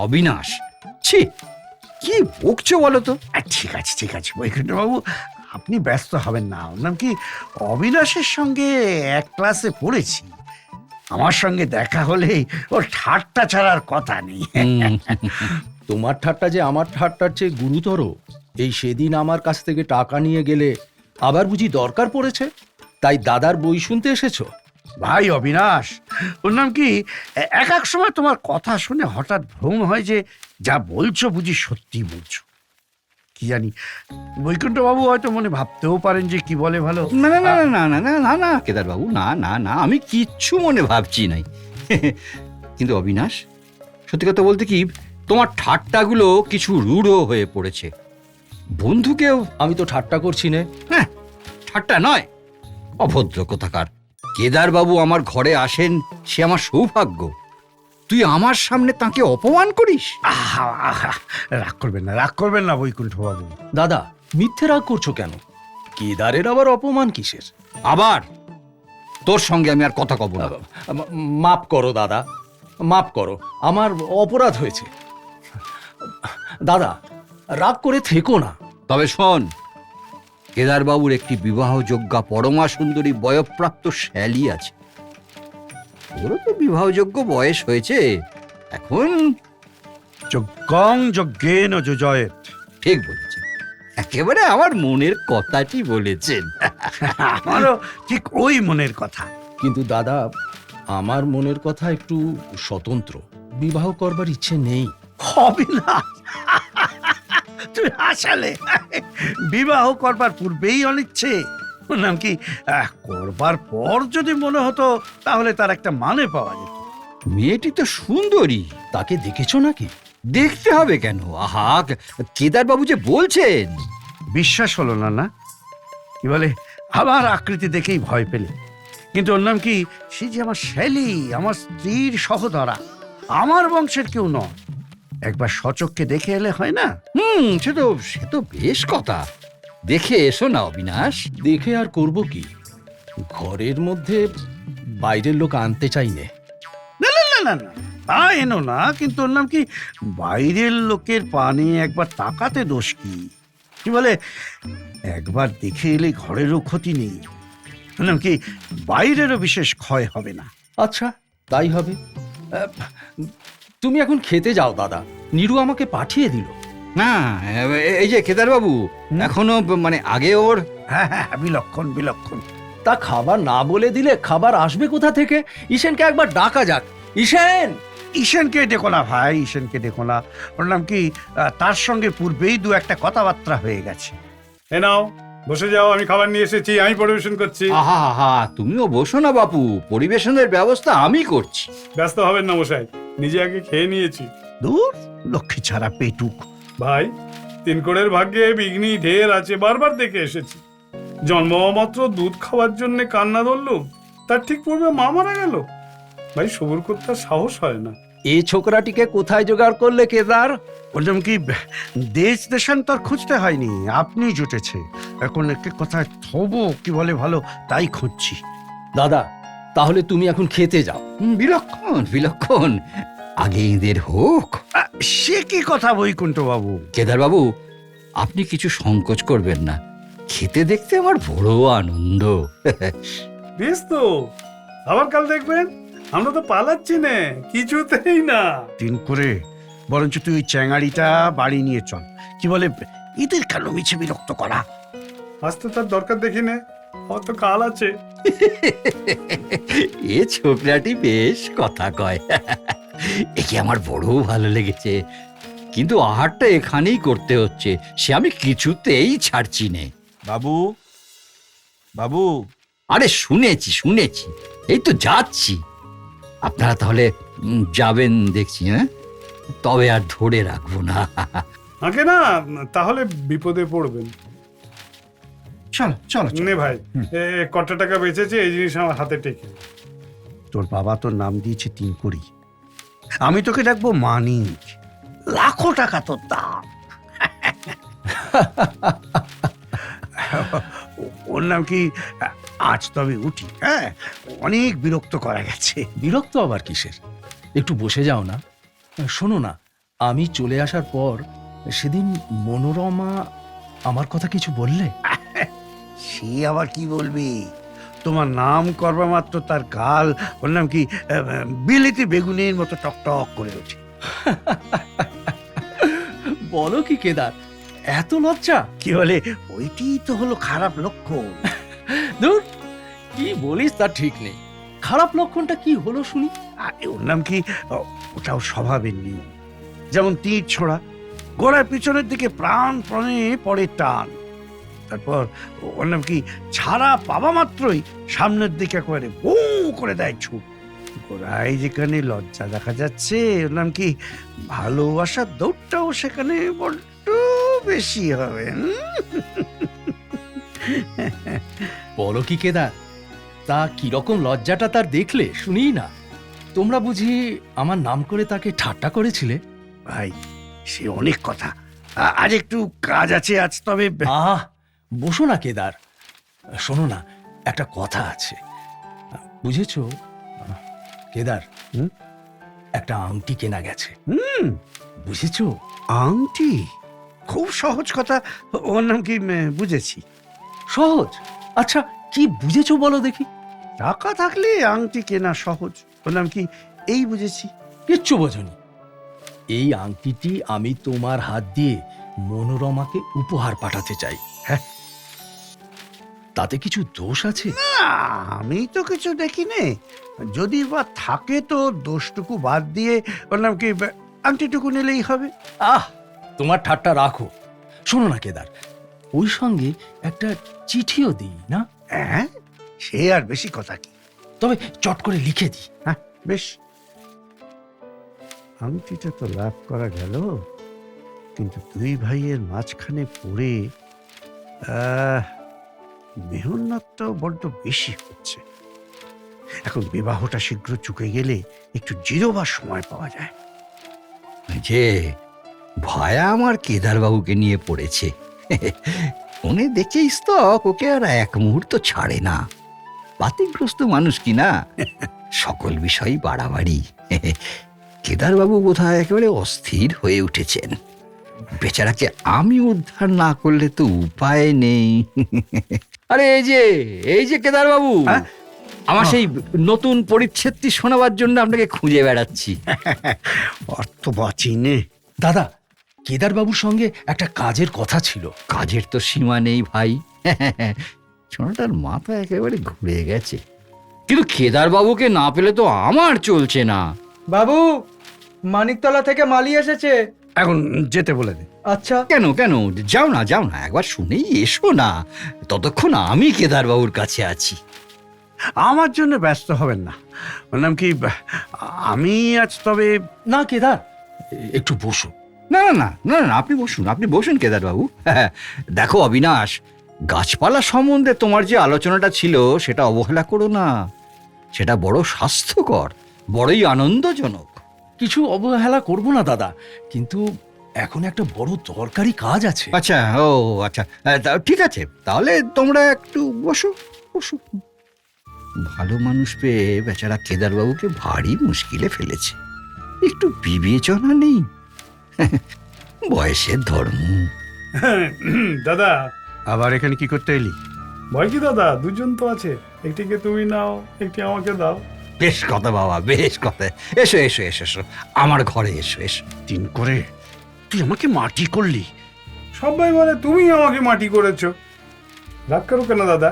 অবিনাশ, ছি, কি বকছো বলো তো? ঠিক আছে ঠিক আছে বৈকুণ্ঠ বাবু, আপনি ব্যস্ত হবেন না। ওর নাম কি অবিনাশের সঙ্গে এক ক্লাসে পড়েছি, আমার সঙ্গে দেখা হলেই ওর ঠাট্টা ছাড়ার কথা নেই। হুম, তোমার ঠাট্টা যে আমার ঠাট্টার চেয়ে গুরুতর। এই সেদিন আমার কাছ থেকে টাকা নিয়ে গেলে আবার বুঝি দরকার পড়েছে, তাই দাদার বই শুনতে এসেছো? ভাই অবিনাশ, ওর নাম কি এক এক সময় তোমার কথা শুনে হঠাৎ ভ্রম হয় যে যা বলছো বুঝি সত্যি বলছো। কি জানি, বৈকুণ্ঠ বাবু হয়তো মনে ভাবতেও পারেন যে কি বলে ভালো। না না না না না না না না কেদারবাবু, না না না, আমি কিচ্ছু মনে ভাবছি নাই। কিন্তু অবিনাশ, সত্যি কথা বলতে কি, তোমার ঠাট্টাগুলো কিছু রূঢ় হয়ে পড়েছে। বন্ধুকেও আমি তো ঠাট্টা করছি না। হ্যাঁ, ঠাট্টা নয়, অভদ্র কোথাকার। কেদারবাবু আমার ঘরে আসেন, সে আমার সৌভাগ্য। তুই আমার সামনে তাকে অপমান করিস? আহা, আহা, রাগ করবেন না বৈকুণ্ঠ বাবু। দাদা, মিথ্যে রাগ করছো কেন? কেদারের আবার অপমান কিসের? আবার তোর সঙ্গে আমি আর কথা কব না। মাফ করো দাদা, মাফ করো, আমার অপরাধ হয়েছে। দাদা, রাগ করে থেকো না। তবে শোন, কেদারবাবুর একটি বিবাহযোগ্য পরমা সুন্দরী বয়ঃপ্রাপ্ত শ্যালী আছে। ওরও তো বিবাহযোগ্য বয়স হয়েছে এখন। যজ্ঞং যজ্ঞেন যজয়েত। ঠিক বলেছেন, একেবারে আমার মনের কথাটি বলেছেন। আমারও ঠিক ওই মনের কথা। কিন্তু দাদা, আমার মনের কথা একটু স্বতন্ত্র, বিবাহ করবার ইচ্ছে নেই। হবে না, তুই হাসালে। বিবাহ করবার পূর্বেই অনিচ্ছে। ওর নাম কি করবার পর যদি মনে হতো তাহলে তার একটা মানে পাওয়া যেত। মেয়েটি তো সুন্দরী। তাকে দেখেছো নাকি? দেখতে হবে কেন? আহা, কেদারবাবু যে বলছেন। বিশ্বাস হলো না? না, কি বলে, আবার আকৃতি দেখেই ভয় পেলে। কিন্তু ওর নাম কি, সে যে আমার শ্যালী, আমার স্ত্রীর সহধরা, আমার বংশের কেউ নয়। একবার সচক্ষে দেখে এলে হয় না? সে তো বেশ কথা। দেখে এসো না অবিনাশ। দেখে আর করব কি, ঘরের মধ্যে বাইরের লোক আনতে চাই নে। না না না না, তা এনো না, কিন্তু ওর নাম কি, বাইরের লোকের পানে একবার তাকাতে দোষ কি? কি বলে, একবার দেখে এলে ঘরেরও ক্ষতি নেই, ওর নাম কি, বাইরেরও বিশেষ ক্ষয় হবে না। আচ্ছা, তাই হবে। তুমি এখন খেতে যাও দাদা, নীরু আমাকে পাঠিয়ে দিল। না, এই যে কেদারবাবু, এখনো মানে আগে ওর হ্যাঁ হ্যাঁ, বিলক্ষণ বিলক্ষণ। তা খাবার না বলে দিলে খাবার আসবে কোথা থেকে? ঈশানকে একবার ডাকা যাক। ঈশান! ঈশানকে ডেকো না ভাই, ঈশানকে ডেকো না। ওর নাম কি, তার সঙ্গে পূর্বেই দু একটা কথাবার্তা হয়ে গেছে। এ নাও, বসে যাও, আমি খাবার নিয়ে এসেছি, আমি পরিবেশন করছি। আহা আহা, তুমিও বসো না বাপু, পরিবেশনের ব্যবস্থা আমি করছি। ব্যস্ত হবেন না মশাই, নিজে আগে খেয়ে নিয়েছি। দূর, লক্ষ্মী ছাড়া পেটুক। ভাই, তিনকড়ের ভাগ্যে বিঘ্নি ঢের আছে, বারবার দেখে এসেছি। জন্ম মাত্র দুধ খাওয়ার জন্য কান্না ধরলুম, তার ঠিক পূর্বে মা মারা গেল। ভাই, সবুর করতে আর সাহস হয় না। এই ছোকরাটিকে কোথায় জোগাড় করলে কেদার? ওর নাম কি, দেশ দেশান্তর খুঁজতে হয়নি, আপনি জুটেছে। এখন একে কোথায় থবো, কি বলে ভালো, তাই খুঁজছি। দাদা, তাহলে তুমি এখন খেতে যাও। বিলক্ষণ বিলক্ষণ, আগে ঈদের হোক। সে কি কথা বৈকুণ্ঠ বাবু? কেদারবাবু, আপনি কিছু সংকোচ করবেন না, খেতে দেখতে আমার বড় আনন্দ। বেশ তো, আবার কাল দেখবেন। আমরা তো পালাচ্ছি না, কিছুতেই না। দিন করে বরঞ্চ তুই ওই চ্যাঙাড়িটা বাড়ি নিয়ে চল। কি বলে, ঈদের কেন মিছে বিরক্ত করা? আজ তো তার দরকার দেখি নে, আমার তো কাল আছে। এ ছোকরাটি বেশ কথা কয়। একে আমার বড় ভালো লেগেছে, কিন্তু আহারটা এখানেই করতে হচ্ছে, সে আমি কিছুতেই ছাড়ছি নে। বাবু, বাবু, আরে শুনেছি শুনেছি, এই তো যাচ্ছি। আপনারা তাহলে যাবেন দেখছি। হ্যাঁ, তবে আর ধরে রাখবো না। আগে না, তাহলে বিপদে পড়বেন। চল চল চল। নে ভাই, কত টাকা বেঁচেছে এই জিনিস আমার হাতে টেকে। তোর বাবা তোর নাম দিয়েছে তিনকুড়ি, আমি তোকে ডাকবো মানিক। লাখো টাকা তোর দাম। ওর নাম কি, আজ তবে উঠি। হ্যাঁ, অনেক বিরক্ত করা গেছে। বিরক্ত আবার কিসের? একটু বসে যাও না। শোনো না, আমি চলে আসার পর সেদিন মনোরমা আমার কথা কিছু বললে? সে আবার কি বলবি? তোমার নাম করবা মাত্র তার গাল, ওর নাম কি, বিলেতি বেগুনের মতো টকটক করে ওঠে। বলো কি কেদার, এত লজ্জা? কি বলে, ওইটি তো হলো খারাপ লক্ষণ। ধুর, কি বলিস তা ঠিক নেই। খারাপ লক্ষণটা কি হলো শুনি? আরে ওর নাম কি, ওটাও স্বভাবের নিয়ম। যেমন তীর ছোড়া, গোড়ার পিছনের দিকে প্রাণপণে পড়ে টান। তারপর ওর নাম কি, ছাড়া পাবা মাত্রই সামনের দিকে একেবারে বউ করে দেয় ছুট। গোড়ায় যেখানে লজ্জা দেখা যাচ্ছে, ওর নাম কি, ভালোবাসার দৌড়টাও সেখানে বড্ড বেশি হবে। বলো কি কেদার, তা কিরকম লজ্জাটা তার দেখলে শুনি না? তোমরা বুঝি আমার নাম করে তাকে ঠাট্টা করেছিলে? ভাই, সে অনেক কথা, আজ একটু কাজ আছে, আজ তবে। আহ, বসো না কেদার। শোনো না, একটা কথা আছে, বুঝেছো কেদার? হুম? একটা আংটি কেনা গেছে, হুম, বুঝেছো? আংটি? খুব সহজ কথা, ওর নাম কি, বুঝেছি। সহজ? আচ্ছা, কি বুঝেছো বলো দেখি। টাকা থাকলে আংটি কেনা সহজ, ওর নাম কি, এই বুঝেছি। কিচ্ছু বোঝনি। এই আংটিটি আমি তোমার হাত দিয়ে মনোরমাকে উপহার পাঠাতে চাই। হ্যাঁ, তাতে কিছু দোষ আছে? না, আমি তো কিছু দেখি নে। যদি বা থাকে তো দোষটুকু বাদ দিয়ে ওর নাম কি, আংটিটুকু নিলেই হবে। আহ, তোমার ঠাট্টা রাখো। শোনো না কেদার, ওই সঙ্গে একটা চিঠিও দিই না? হ্যাঁ, সে আর বেশি কথা কি। তবে চট করে লিখে দিই। হ্যাঁ, বেশ। আংটিটা তো লাভ করা গেল, কিন্তু দুই ভাইয়ের মাঝখানে পড়ে মেহনতটাও বড্ড বেশি হচ্ছে। এখন বিবাহটা শীঘ্র চুকে গেলে একটু জিরোবার সময় পাওয়া যায়। যে ভায়া আমার কেদারবাবুকে নিয়ে পড়েছে। মনে দেখেইস তো, ওকে আর এক মুহূর্ত ছাড়ে না। বাতিগ্রস্ত মানুষ কি না, সকল বিষয়ই বাড়াবাড়ি। কেদারবাবু বোধহয় একেবারে অস্থির হয়ে উঠেছেন। বেচারাকে আমি উদ্ধার না করলে তো উপায় নেই। আরে এই যে কেদারবাবু, হ্যাঁ? আমার সেই নতুন পরিচ্ছেদটি শোনাবার জন্য আপনাকে খুঁজে বেড়াচ্ছি। অর্থ বাঁচিনে। দাদা, কেদারবাবুর সঙ্গে একটা কাজের কথা ছিল। কাজের তো সীমা নেই ভাই। ছোটটার মাথা একেবারে ঘুরে গেছে। কিন্তু কেদারবাবুকে না পেলে তো আমার চলছে না। বাবু, মানিকতলা থেকে মালি এসেছে। এখন যেতে বলে দে। আচ্ছা। কেন যাও না একবার শুনেই এসো না। ততক্ষণ আমি কেদারবাবুর কাছে আছি। আমার জন্য ব্যস্ত হবেন না। বললাম কি, আমি আজ তবে না কেদার, একটু বসো। না, আপনি বসুন কেদারবাবু। দেখো অবিনাশ, গাছপালা সম্বন্ধে তোমার যে আলোচনাটা ছিল সেটা অবহেলা করো না। সেটা বড় স্বাস্থ্যকর, বড়ই আনন্দজনক। কিছু অবহেলা করব না দাদা, কিন্তু এখন একটা বড় দরকারি কাজ আছে। আচ্ছা, আচ্ছা, ঠিক আছে, তাহলে তোমরা একটু বসো। ভালো মানুষ পেয়ে বেচারা কেদারবাবুকে ভারী মুশকিলে ফেলেছে। একটু বিবেচনা নেই। বয়সের ধর্ম। দাদা, আবার এখানে কি করতে এলি? ভয় কি দাদা? দুজন তো আছে, একটিকে তুমি নাও, একটি আমাকে দাও। বেশ কথা বাবা, বেশ কথা। এসো, আমার ঘরে এসো। দিন করে তুই আমাকে মাটি করলি। সবাই বলে তুমি আমাকে মাটি করেছো। রাগ করো কেন দাদা?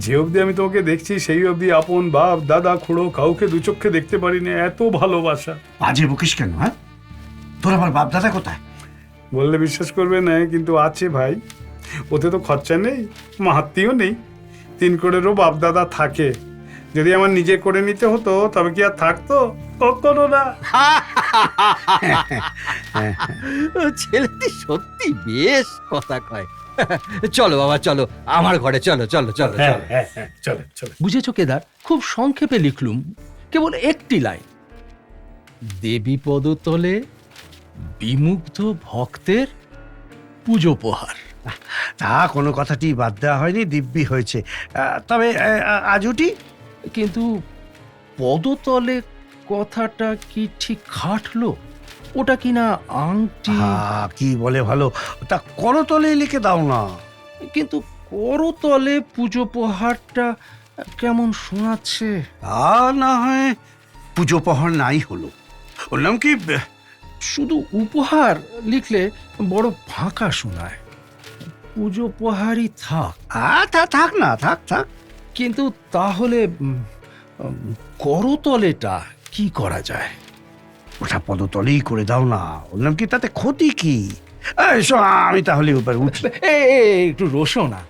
যে অবধি আমি তোমাকে দেখছি সেই অবধি আপন বাপ দাদা খুড়ো কাউকে দু চোখে দেখতে পারি না, এত ভালোবাসা। বাজে বকিস কেন? হ্যাঁ, তোর আবার বাপ দাদা কোথায়? বললে বিশ্বাস করবে না, কিন্তু আছে ভাই। ওতে তো খরচা নেই, মাহাত্মিও নেই। 3 করেরও বাপ দাদা থাকে। যদি আমার নিজে করে নিতে হতো তবে কি আর থাকতো? কখনো না। ছেলেটি সত্যি বেশ কথা কয়। চলো বাবা, চলো আমার ঘরে, চলো। চলে চলে। বুঝেছো কেদার, খুব সংক্ষেপে লিখলুম, কেবল একটি লাইন। দেবী পদতলে বিমুগ্ধ ভক্তের পুজোপহার। তা কোনো কথাটি বাদ দেওয়া হয়নি, দিব্যি হয়েছে। তবে আজ উঠি। কিন্তু পদতলে কথাটা কি ঠিক খাটলো? ওটা কিনা আংটি, কি বলে ভালো, তা করতলে লিখে দাও না। কিন্তু করতলে পুজোপহারটা কেমন শোনাচ্ছে। তা না হয় পুজো পহর নাই হলো। বললাম কি, শুধু উপহার লিখলে বড় ফাঁকা শোনায়। পুজোপহারই থাক। থাক না, থাক। কিন্তু তাহলে করতলেটা কি করা যায়? ওটা পদতলেই করে দাও না। বললাম কি, তাতে ক্ষতি কি? এসো, আমি তাহলে উপরে উঠি। একটু রসো না।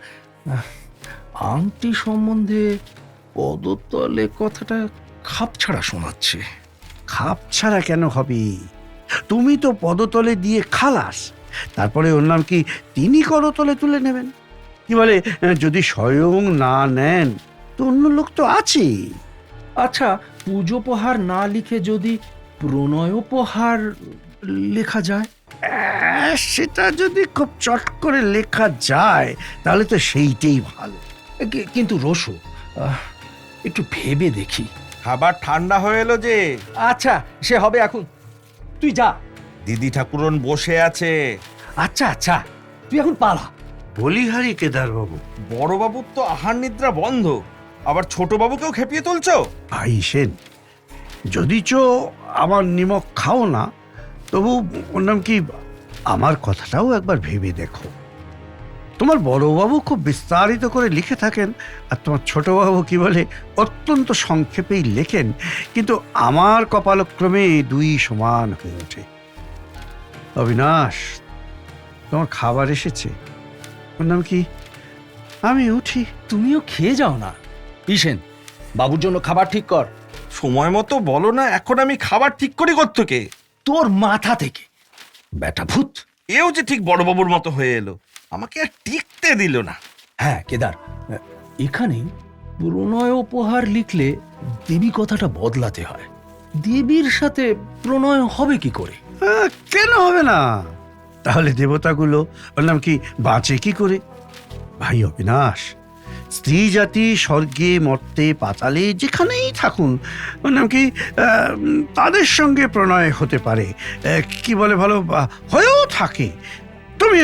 আংটি সম্বন্ধে পদতলে কথাটা খাপ ছাড়া শোনাচ্ছে। খাপ ছাড়া কেন হবে? তুমি তো পদতলে দিয়ে খালাস। তারপরে ওর নাম কি, তিনি করতলে তুলে নেবেন। কি বলে, যদি স্বয়ং না নেন তো অন্য লোক তো আছে। আচ্ছা, পুজোপহার না লিখে যদি প্রণয়োপহার লেখা যায়? সেটা যদি খুব চট করে লেখা যায় তাহলে তো সেইটাই ভালো। কিন্তু রসো, একটু ভেবে দেখি। খাবার ঠান্ডা হয়ে এলো যে। আচ্ছা, সে হবে এখন। তুই যা। দিদি ঠাকুরন বসে আছে। আচ্ছা, তুই এখন পালা। বলিহারি কেদারবাবু। বড় বাবুর তো আহার নিদ্রা বন্ধ, আবার ছোট বাবুকেও খেপিয়ে তুলছো। ভাই সেন, যদিচ আমার নিমক খাও না, তবু ওর নাম কি, আমার কথাটাও একবার ভেবে দেখো। তোমার বড়বাবু খুব বিস্তারিত করে লিখে থাকেন, আর তোমার ছোটবাবু কি বলে, অত্যন্ত সংক্ষেপেই লেখেন। কিন্তু আমার কপালক্রমে দুই সমান হয়ে ওঠে। অবিনাশ, তোমার খাবার এসেছে। ওর নাম কি, আমি উঠি। তুমিও খেয়ে যাও না। ঈশেন, বাবুর জন্য খাবার ঠিক কর। সময় মতো বলো না, এখন আমি খাবার ঠিক করি কোত্থেকে? তোর মাথা থেকে, বেটা ভূত। এও যে ঠিক বড়বাবুর মতো হয়ে এলো, আমাকে আর টিকতে দিল না। হ্যাঁ কেদার, এখানে প্রণয়োপহার লিখলে দেবী কথাটা বদলাতে হয়। দেবীর সাথে প্রণয় হবে কি করে? কেন হবে না? তাহলে দেবতাগুলো ওর নাম কি বাঁচে কি করে? ভাই অবিনাশ, স্ত্রী জাতি স্বর্গে মর্তে পাতালে যেখানেই থাকুন, ওর নাম কি তাদের সঙ্গে প্রণয় হতে পারে, কি বলে ভালো হয়েও থাকে। তুমি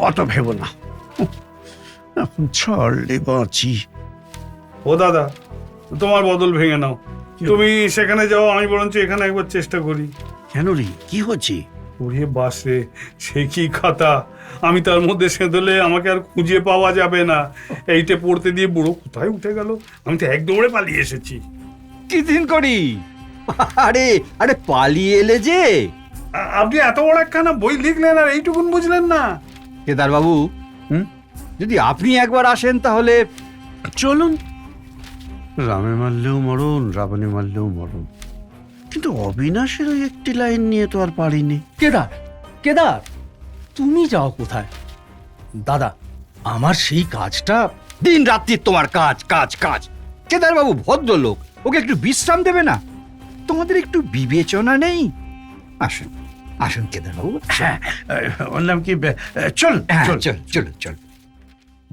অত ভেবো না। ছড়লে বাঁচি। ও দাদা, তোমার বদল ভেঙে নাও। তুমি সেখানে যাও, আমি বরঞ্চ এখানে একবার চেষ্টা করি। কেন রে, কি হচ্ছে? ওরে বাসরে, সে কি খাতা! আমি তার মধ্যে সেঁদলে আমাকে আর খুঁজে পাওয়া যাবে না। এইটা পড়তে দিয়ে বুড়ো কোথায় উঠে গেল, আমি তো এক দৌড়ে পালিয়ে এসেছি। কি দিন করি? আরে আরে পালিয়ে এলে যে। আপনি এত বড় একখানা বই লিখলেন আর এইটুকুন বুঝলেন না? কেদার বাবু, যদি আপনি একবার আসেন তাহলে চলুন। রামে মারলেও মরণ, রাবণে মারলেও মরণ, কিন্তু অবিনাশের ওই একটি লাইন নিয়ে তো আর পারিনি। কেদার, কেদার, তুমি যাও কোথায়? দাদা, আমার সেই কাজটা। দিন রাত্রি তোমার কাজ কাজ কাজ। কেদার বাবু ভদ্রলোক, ওকে একটু বিশ্রাম দেবে না? তোমাদের একটু বিবেচনা নেই? আসুন আসুন কেদার বাবু। হ্যাঁ, ওর নাম কি? চল চল চল চল চল।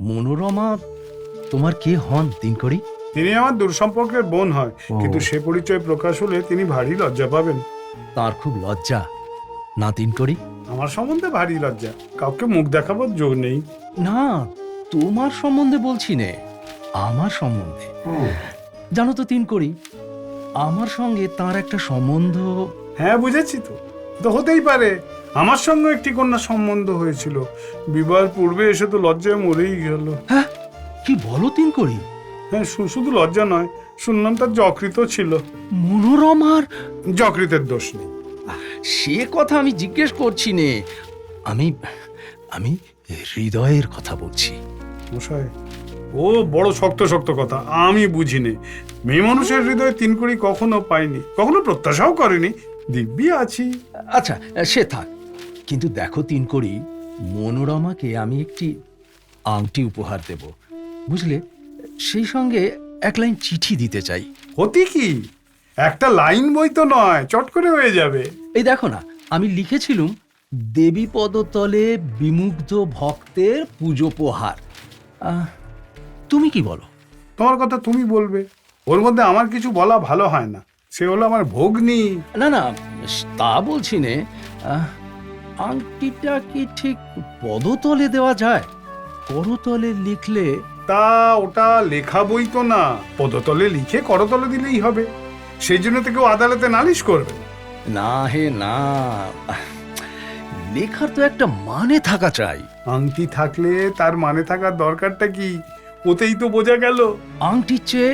মনোরমা তোমার কে হন দিনকরি? তিনি আমার দূরসম্পর্কের বোন হয়, কিন্তু সে পরিচয় প্রকাশ হলে তিনি ভারী লজ্জা পাবেন। তার খুব লজ্জা না দিনকরি? আমার সম্বন্ধে ভারী লজ্জা, কাউকে মুখ দেখাবার জোর নেই। না, তোমার সম্বন্ধে বলছি নে, আমার সম্বন্ধে। জানো তো দিনকরি, আমার সঙ্গে তার একটা সম্বন্ধ। হ্যাঁ, বুঝেছি তো। তো হতেই পারে। আমার সঙ্গে একটি কন্যা সম্বন্ধ হয়েছিল, বিবাহের পূর্বে এসে তো লজ্জায় মরেই গেল। হ্যাঁ, কি বলো দিনকরি? হ্যাঁ, শুধু লজ্জা নয়, শুনলাম তার যকৃত ছিল। মনোরমার যকৃতের দোষ নেই। সে কথা আমি জিজ্ঞেস করছি নে, আমি আমি হৃদয়ের কথা বলছি। মশাই, ও বড় শক্ত শক্ত কথা, আমি বুঝিনি। মেয়ে মানুষের হৃদয়ে তিনকড়ি কখনো পাইনি, কখনো প্রত্যাশাও করেনি। দিব্যি আছি। আচ্ছা, সে থাক, কিন্তু দেখো তিনকড়ি, মনোরমাকে আমি একটি আংটি উপহার দেব, বুঝলে? সেই সঙ্গে এক লাইন চিঠি দিতে চাই। হতি কি, একটা লাইন বই তো নয়, চট করে হয়ে যাবে। এই দেখো না, আমি লিখেছিলুম দেবী পদতলে বিমুগ্ধ ভক্তের পুজোপহার। তুমি কি বলো? তোমার কথা তুমি বলবে, ওর মধ্যে আমার কিছু বলা ভালো হয় না। সে হলো আমার ভগ্নী। না না, তা বলছি নে। আংটিটা কি ঠিক পদতলে দেওয়া যায়? করতলে লিখলে? তা ওটা লেখা বই তো না, পদতলে লিখে করতলে দিলেই হবে। সেই জন্য তো কেউ আদালতে নালিশ করবে না হে না, লেখার তো একটা মানে থাকা চাই। আংটি থাকলে তার মানে থাকার দরকারটা কি, ওতেই তো বোঝা গেল। আংটির চেয়ে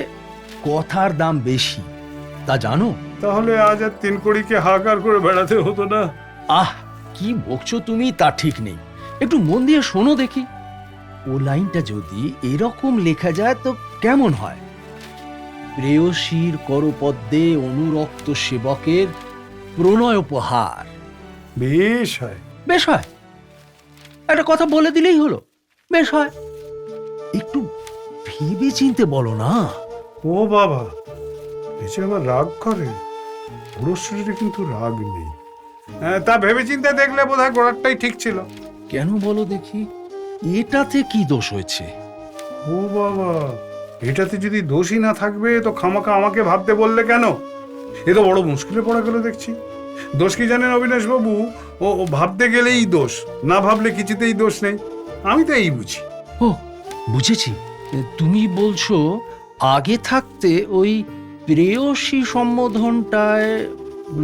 কথার দাম বেশি, তা জানো? তাহলে আজ আর তিনকড়িকে হাহাকার করে বেড়াতে হতো না। আহ, কি বকছো তুমি তা ঠিক নেই, একটু মন দিয়ে শোনো দেখি। ও লাইনটা যদি এরকম লেখা যায় তো কেমন হয়? প্রেয়সীর করপদ্মে অনুরক্ত সেবকের প্রণয় উপহার। বেশ হয়। বেশ হয়, একটা কথা বলে দিলেই হলো। বেশ হয়, একটু ভেবে চিনতে বলো না। ও বাবা, এসে আবার রাগ করে? পুরুষ শরীরে কিন্তু রাগ নেই। তা ভেবে চিন্তে দেখলে বোধহয় গোড়াটাই ঠিক ছিল। কেন বলো দেখি, এটাতে কি দোষ হয়েছে? ও বাবা, এটাতে যদি দোষই না থাকবে তো খামাখা আমাকে ভাবতে বললে কেন? এ তো বড় মুশকিলে পড়া গেল দেখছি। দোষ কি জানেন অবিনাশ বাবু? ও ভাবতে গেলেই দোষ, না ভাবলে কিছুতেই দোষ নেই। আমি তো এই বুঝি। ও, বুঝেছি। তুমি বলছো আগে থাকতে ওই প্রেয়সী সম্বোধনটায়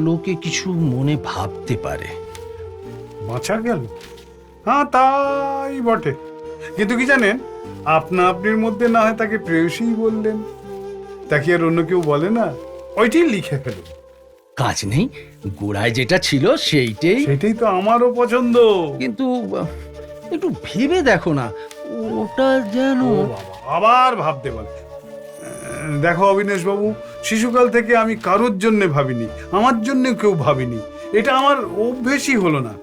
লোকে কিছু মনে ভাবতে পারে। বাঁচা গেল। হ্যাঁ, তাই বটে। কিন্তু কি জানেন, আপনা আপনির মধ্যে না হয় তাকে প্রেয়সী বললেন, তাকে আর অন্য কেউ বলে না, ওইটি লিখে ফেলুন। কাজ নেই, গোড়ায় যেটা ছিল সেইটাই। সেটাই তো আমারও পছন্দ। কিন্তু একটু ভেবে দেখো না, ওটা যেন। ও বাবা, আবার ভাবতে বলে। দেখো অবিনাশ বাবু, শিশুকাল থেকে আমি কারোর জন্য ভাবিনি, আমার জন্য কেউ ভাবিনি। এটা আমার অভ্যেসই হলো না।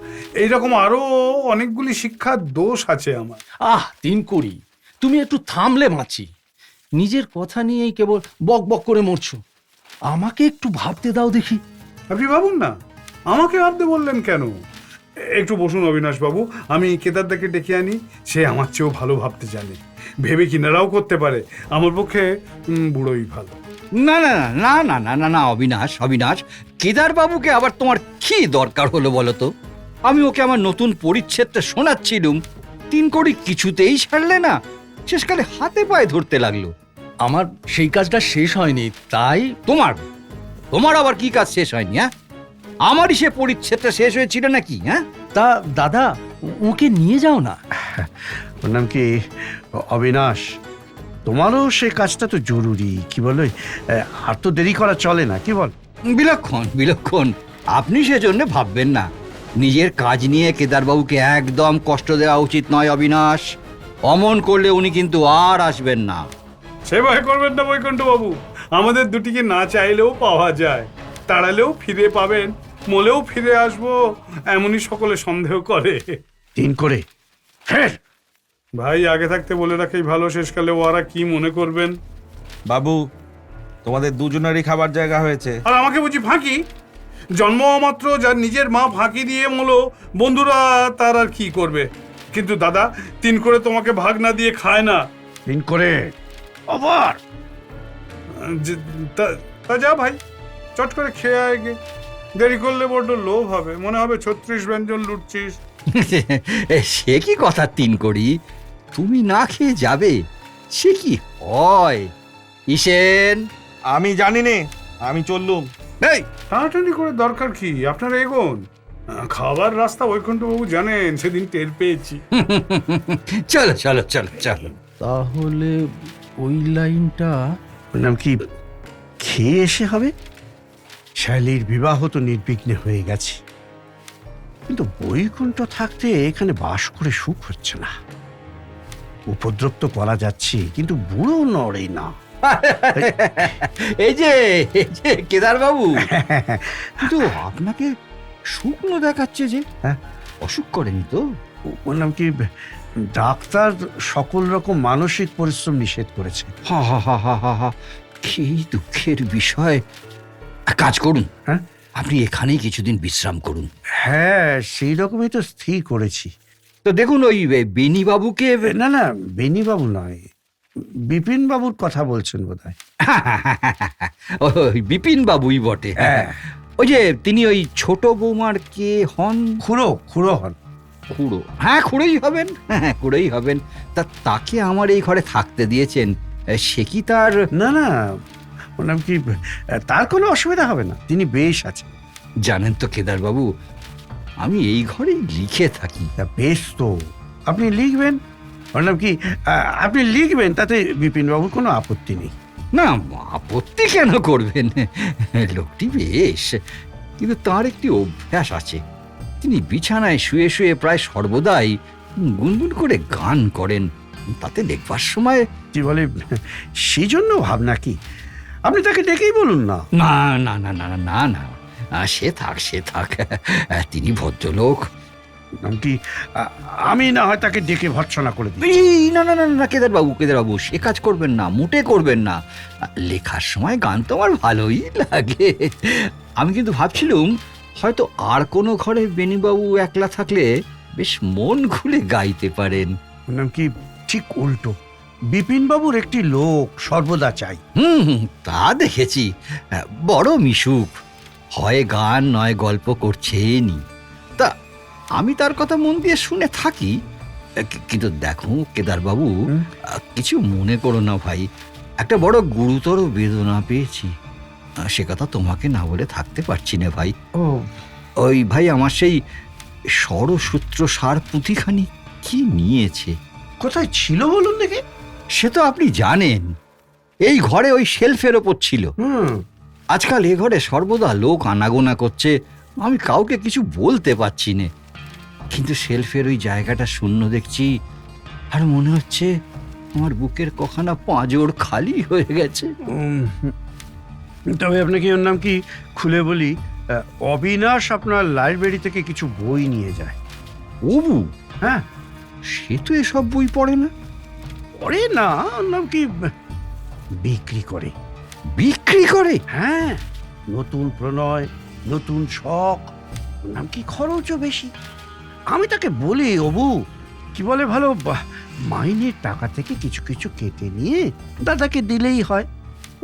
এইরকম আরো অনেকগুলি শিক্ষার দোষ আছে আমার। আহ তিনকড়ি, তুমি একটু থামলে বাঁচি। নিজের কথা নিয়েই কেবল বক বক করে মরছো, আমাকে একটু ভাবতে দাও দেখি। আপনি ভাবুন না, আমাকে ভাবতে বললেন কেন? একটু বসুন অবিনাশ বাবু, আমি কেদারদাকে ডেকে আনি। সে আমার চেয়েও ভালো ভাবতে জানে, ভেবে কিনারাও করতে পারে। আমার পক্ষে বুড়োই ভালো। না না না না না না না অবিনাশ, অবিনাশ, কেদার বাবুকে আবার তোমার কি দরকার হলো বলো তো? আমি ওকে আমার নতুন পরিচ্ছেদটা শোনাচ্ছিলুম, 3 কোটি কিছুতেই ছাড়লে না, শেষকালে হাতে পায়ে ধরতে লাগলো। আমার সেই কাজটা শেষ হয়নি, তাই তোমার তোমার আবার কি কাজ শেষ হয়নি? হ্যাঁ, আমারই সে পরিচ্ছেদটা শেষ হয়েছিল নাকি? হ্যাঁ, তা দাদা ওকে নিয়ে যাও না। ওর নাম কি অবিনাশ। তোমারও সে কাজটা তো জরুরি, কি বলো? আর তো দেরি করা চলে না, কি বল? বিলক্ষণ বিলক্ষণ, আপনি সেজন্য ভাববেন না। নিজের কাজ নিয়ে কেদারবাবুকে একদম কষ্ট দেওয়া উচিত নয় অবিনাশ। অমন করলে উনি কিন্তু আর আসবেন না। সে ভয় করবেন না বৈকুণ্ঠ বাবু, আমাদের দুটিকে না চাইলেও পাওয়া যায়। তাড়ালেও ফিরে পাবেন, মলেও ফিরে আসবো, এমনই সকলে সন্দেহ করে। 3 করে ফের। ভাই, আগে থাকতে বলে রাখাই ভালো, শেষকালে ওরা কি মনে করবেন। বাবু, তোমাদের দুজনেরই খাবার জায়গা হয়েছে। আর আমাকে বুঝি ফাঁকি? জন্ম মাত্র যার নিজের মা ফাঁকি দিয়ে মলো, বন্ধুরা তার আর কি করবে? কিন্তু দাদা 3 করে তোমাকে ভাগ না দিয়ে খায় না। 3 করে আবার। তা যা ভাই, চট করে খেয়ে আয় গে। দেরি করলে বড্ড লোভ হবে, মনে হবে 36 ব্যঞ্জন লুটছিস। সে কি কথা 3 করি? তুমি না খেয়ে যাবে, সে কি হয়? ঈশেন, আমি জানি নে, আমি চললুম। এই টানাটানি করে দরকার কি? আপনারা এগোন। খাবার রাস্তা বৈকুণ্ঠবাবু জানেন, সেদিন টের পেয়েছি। চলো চলো চলো চলো। তাহলে ওই লাইনটা ওর নাম কি খেয়ে এসে হবে? শাইলির বিবাহ তো নির্বিঘ্নে হয়ে গেছে, কিন্তু বৈকুণ্ঠ থাকতে এখানে বাস করে সুখ হচ্ছে না। উপদ্রব তো করা যাচ্ছে, কিন্তু বুড়ো নড়ে না। এই যে কেদার বাবু, কিন্তু আপনাকে শুকনো দেখাচ্ছে যে। হ্যাঁ? অসুখ করেনি তো? ওর নাম কি ডাক্তার সকল রকম মানসিক পরিশ্রম নিষেধ করেছে। হা হা হা হা হা হা, কি দুঃখের বিষয়। এক কাজ করুন, হ্যাঁ? আপনি এখানেই কিছুদিন বিশ্রাম করুন। হ্যাঁ, সেই রকমই তো স্থির করেছি। তো দেখুন, ওই বেনি বাবুকে। না না, বেনিবাবু নয়, বিপিন বাবুর কথা বলছেন বোধহয়। ওই বিপিন বাবুই বটে। হ্যাঁ। ওই যে তিনি ওই ছোট বৌমার কে হন? খুড়ো হন। খুড়ো, হ্যাঁ খুড়োই হবেন, হ্যাঁ খুড়োই হবেন। তাকে আমার এই ঘরে থাকতে দিয়েছেন, সে কি তার? না না, ওর নাম কি, তার কোনো অসুবিধা হবে না, তিনি বেশ আছেন। জানেন তো কেদার বাবু, আমি এই ঘরেই লিখে থাকি। তা বেশ তো, আপনি লিখবেন। ওর নাম কি, আপনি লিখবেন, তাতে বিপিন বাবুর কোনো আপত্তি নেই। না, আপত্তি কেন করবেন? লোকটি বেশ, কিন্তু তার একটি অভ্যাস আছে। তিনি বিছানায় শুয়ে শুয়ে প্রায় সর্বদাই গুনগুন করে গান করেন। তাতে দেখবার সময় কি বলে, সেই জন্য ভাবনা কি, আপনি তাকে ডেকেই বলুন না। না না না না না না, সে থাক সে থাক, তিনি ভদ্রলোক। নাম কি, আমি না হয় তাকে ডেকে ভর্ৎসনা করে দিই। এই, না না না না কেদার বাবু, সে কাজ করবেন না, মোটে করবেন না। লেখার সময় গান তো আমার ভালোই লাগে। আমি কিন্তু ভাবছিলুম, হয়তো আর কোনো ঘরে বেনিবাবু একলা থাকলে বেশ মন খুলে গাইতে পারেন। ওর নাম কি, ঠিক উল্টো, বিপিন বাবুর একটি লোক সর্বদা চাই। তা দেখেছি, বড় মিশুক, হয় গান নয় গল্প করছেনই। তা আমি তার কথা মন দিয়ে শুনে থাকি। কিন্তু দেখো কেদার বাবু, কিছু মনে করো না ভাই, একটা বড় গুরুতর বেদনা পেয়েছি। সে কথা তোমাকে না বলে থাকতে পারছি না ভাই। ও, ওই ভাই আমার সেই ষড়সূত্র সার পুঁথিখানি কি নিয়েছে? কোথায় ছিল বলুন দেখি। সে তো আপনি জানেন, এই ঘরে ওই শেলফের ওপর ছিল। আজকাল এ ঘরে সর্বদা লোক আনাগোনা করছে, আমি কাউকে কিছু বলতে পারছি না। কিন্তু শেলফের ওই জায়গাটা শূন্য দেখছি, আর মনে হচ্ছে আমার বুকের কখানা পাঁজর খালি হয়ে গেছে। তবে আপনাকে ওর নাম কি খুলে বলি, অবিনাশ আপনার লাইব্রেরি থেকে কিছু বই নিয়ে যায়। ওবু, হ্যাঁ, সে তো এসব বই পড়ে না। পড়ে না, ওর নাম কি বিক্রি করে। বিক্রি করে? হ্যাঁ, নতুন প্রণয়, নতুন শখ, ওর নাম কি খরচও বেশি। আমি তাকে বলি, অবু কি বলে ভালো, মাইনের টাকা থেকে কিছু কিছু কেটে নিয়ে দাদাকে দিলেই হয়।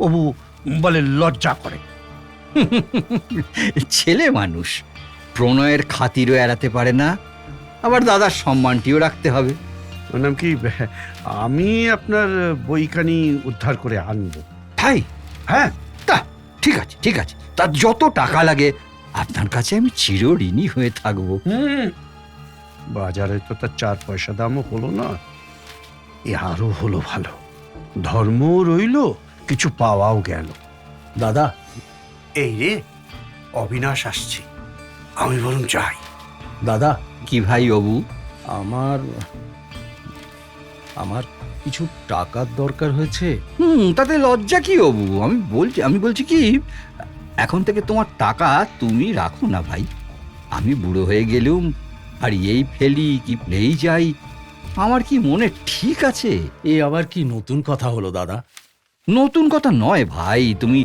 অবু বলে লজ্জা করে। ছেলে মানুষ প্রণয়ের খাতিরও এড়াতে পারে না, আবার দাদার সম্মানটিও রাখতে হবে। ওর নাম কি, আমি আপনার বইখানি উদ্ধার করে আনবো। তাই? হ্যাঁ, তা ঠিক আছে, ঠিক আছে, তার যত টাকা লাগে আপনার কাছে আমি চিরঋণী হয়ে থাকবো। বাজারে তো তার 4 পয়সা দামও হলো না, এ আরো হলো ভালো। ধর্মও রইল, কিছু পাওয়াও গেল। দাদা, এই রে, অবিনাশ আসছে, আমি বরং যাই। দাদা, কি ভাই অবু? আমার আমার কিছু টাকার দরকার হয়েছে। তাতে লজ্জা কি অবু? আমি বলছি কি, এখন থেকে তোমার টাকা তুমি রাখো না ভাই। আমি বুড়ো হয়ে গেলুম আর এই ফেলি কি ফেলেই যাই, আমার কি মনে ঠিক আছে? এ আবার কি নতুন কথা হলো দাদা? নতুন কথা নয় ভাই, তুমি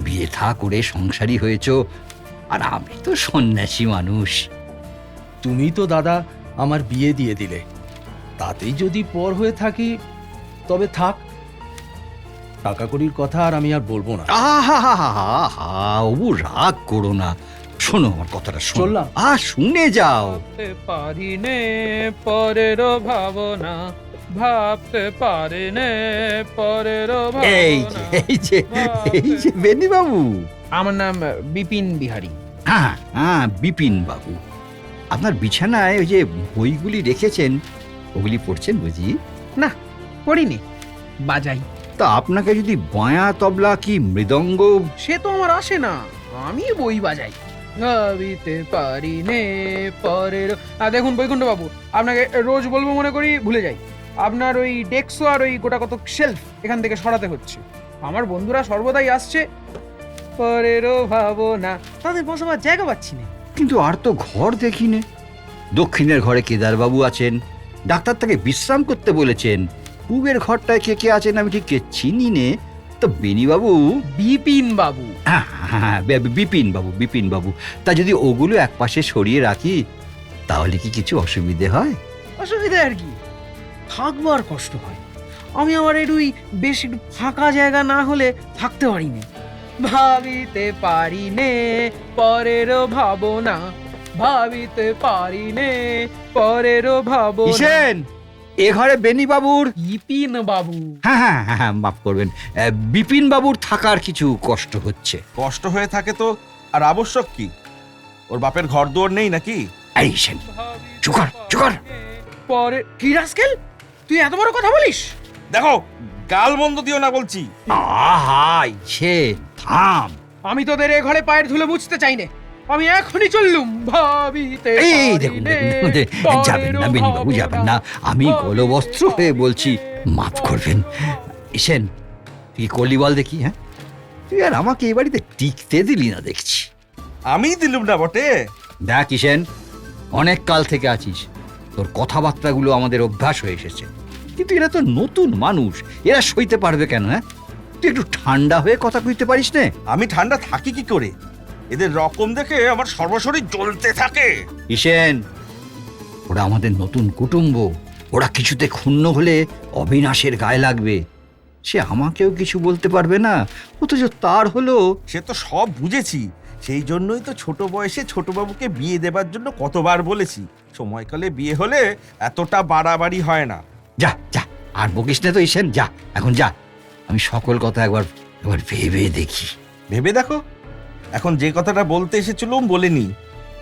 বিয়ে থা করে সংসারী হয়েছ, আর আমি তো সন্ন্যাসী মানুষ। তুমি তো দাদা আমার বিয়ে দিয়ে দিলে, তাতেই যদি পর হয়ে থাকি তবে থাক। টাকা কড়ির কথা আর আমি আর বলবো না। আহা, অবু রাগ করো না, শোনো আমার কথাটা, শোনো। চললাম। শুনে যাও। ভাবতে পারি নে পরের ভাবনা, ভাবতে পারি নে পরের এই ভাবনা। যে এই যে বেনি বাবু। আমার নাম বিপিন বিহারী। হ্যাঁ, বিপিন বাবু, আপনার বিছানায় ওই যে বইগুলি রেখেছেন, ওগুলি পড়ছেন বুঝি? না, পড়িনি, বাজাই। তা আপনাকে যদি বায়া তবলা কি মৃদঙ্গ? সে তো আমার আসে না, আমি বই বাজাই। ভাবিতে পারি নে পরের। দেখুন বৈকুণ্ঠ বাবু, আপনাকে রোজ বলবো মনে করি ভুলে যাই। আপনার ওই ডেস্ক আর ওই গোটা কত শেলফ এখান থেকে সরাতে হচ্ছে। আমার বন্ধুরা সর্বদাই আসছে, পরেরও ভাবনা, তাদের বসবার জায়গা পাচ্ছি না। কিন্তু আর তো ঘর দেখি নে। দক্ষিণের ঘরে কেদার বাবু আছেন, ডাক্তার তাকে বিশ্রাম করতে বলেছেন। পূবের ঘরটায় কে কে আছেন আমি ঠিক চিনি নে। তো বেনি বাবু, বিপিন বাবু। হ্যাঁ, বিপিন বাবু, তা যদি ওগুলো একপাশে সরিয়ে রাখি তাহলে কি কিছু অসুবিধে হয়? অসুবিধা আর কি, থাকবো আর কষ্ট হয়। আমি আমার বেশ একটু ফাঁকা জায়গা না হলে থাকতে পারি না। ভাবিতে পারি নে পরের ভাবনা, ভাবিতে পারি নে পরের ভাবনা। কিসেন এ ঘরে বেনি বাবুর? বিপিন বাবু। হ্যাঁ, মাফ করবেন, বিপিন বাবুর থাকার কিছু কষ্ট হচ্ছে। কষ্ট হয়ে থাকে তো আর আবশ্যক কি? ওর বাপের ঘর দুয়ার নেই নাকি? এই সেন, চুকার চুকার। পরে কি রাস্কেল, তুই এত বড় কথা বলিস? দেখো, গাল বন্ধ দিও না বলছি। আহা, সেন থাম। আমি তোদের এ ঘরে পায়ের ধুলো মুছতে চাই না, আমি এখনই চললুম। ভাবিতে এই পারি দেখুন, নে যাবেন না পরের বেনি বাবু, যাবেন না। আমি গলবস্ত্র হয়ে বলছি, মাফ করবেন। ইসেন, তুই করলি বল দেখি। হ্যাঁ, তুই আর আমাকে এই বাড়িতে টিকতে দিলি না দেখছি। আমি দিলুম না বটে। দেখ ইসেন, অনেক কাল থেকে আছিস, তোর কথাবার্তাগুলো আমাদের অভ্যাস হয়ে এসেছে, কিন্তু এরা তো নতুন মানুষ, এরা সইতে পারবে কেন? হ্যাঁ, তুই একটু ঠান্ডা হয়ে কথা কইতে পারিস না? আমি ঠান্ডা থাকি কি করে? এদের রকম দেখে আমার সর্বশরীর জ্বলতে থাকে। ইসেন, ওরা আমাদের নতুন কুটুম্ব, ওরা কিছুতে ক্ষুণ্ণ হলে অবিনাশের গায়ে লাগবে। সে আমাকেও কিছু বলতে পারবে না, অথচ তার হলো। সে তো সব বুঝেছি, সেই জন্যই তো ছোট বয়সে ছোটবাবুকে বিয়ে দেবার জন্য কতবার বলেছি। সময়কালে বিয়ে হলে এতটা বাড়াবাড়ি হয় না। যা যা, আর বকিস না তো ইসেন, যা এখন যা। আমি সকল কথা একবার ভেবে দেখি। ভেবে দেখো, এখন যে কথাটা বলতে এসেছিলাম বলেনি।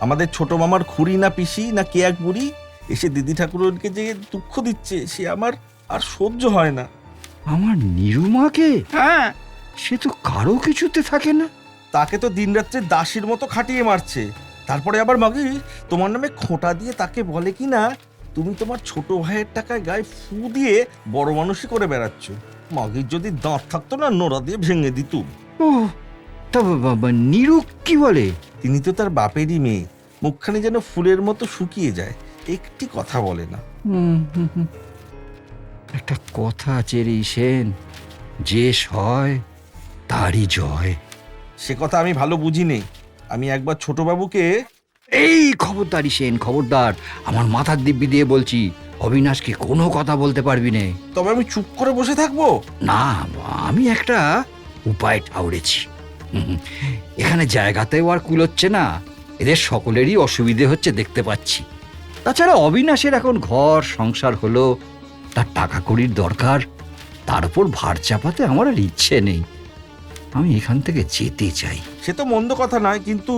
আমাদের ছোট মামার খুড়ি না পিসি না কে এক বুড়ি এসে দিদি ঠাকুরনকে যে দুঃখ দিচ্ছে, সে আমার আর সহ্য হয় না। আমার নিরুমাকে? হ্যাঁ, সে তো কারো কিছুতে থাকে না। তাকে তো দিনরাত্রে দাসীর মতো খাটিয়ে মারছে। তারপরে আবার মাগি তোমার নামে খোঁটা দিয়ে তাকে বলে কি না তুমি তোমার ছোট ভাইয়ের টাকায় গায়ে ফু দিয়ে বড় মানুষই করে বেড়াচ্ছ। মাগির যদি দাঁত থাকতো না, নোড়া দিয়ে ভেঙে দিতুম। ও, তা নিরু কি বলে? তিনি তো তার বাপেরই মেয়ে, মুখখানি যেন ফুলের মতো শুকিয়ে যায়, একটি কথা বলে না। হুম। একটা কথা আছে রে সেন, যে সয় তারই জয়। সে কথা আমি ভালো বুঝি নেই। আমি একবার ছোটবাবুকে এই খবরদার সেন, খবরদার, আমার মাথার দিব্যি দিয়ে বলছি, অবিনাশকে কোনো কথা বলতে পারবি না। তবে আমি চুপ করে বসে থাকবো? না, আমি একটা উপায় ঠাউরেছি। এখানে জায়গাতেও আর কুলোচ্ছে না, এদের সকলেরই অসুবিধে হচ্ছে দেখতে পাচ্ছি। তাছাড়া অবিনাশের এখন ঘর সংসার হলো, তার টাকা কড়ির দরকার, তার উপর ভার চাপাতে আমার আর ইচ্ছে নেই। আমি এখান থেকে যেতে চাই। সে তো মন্দ কথা নয়, কিন্তু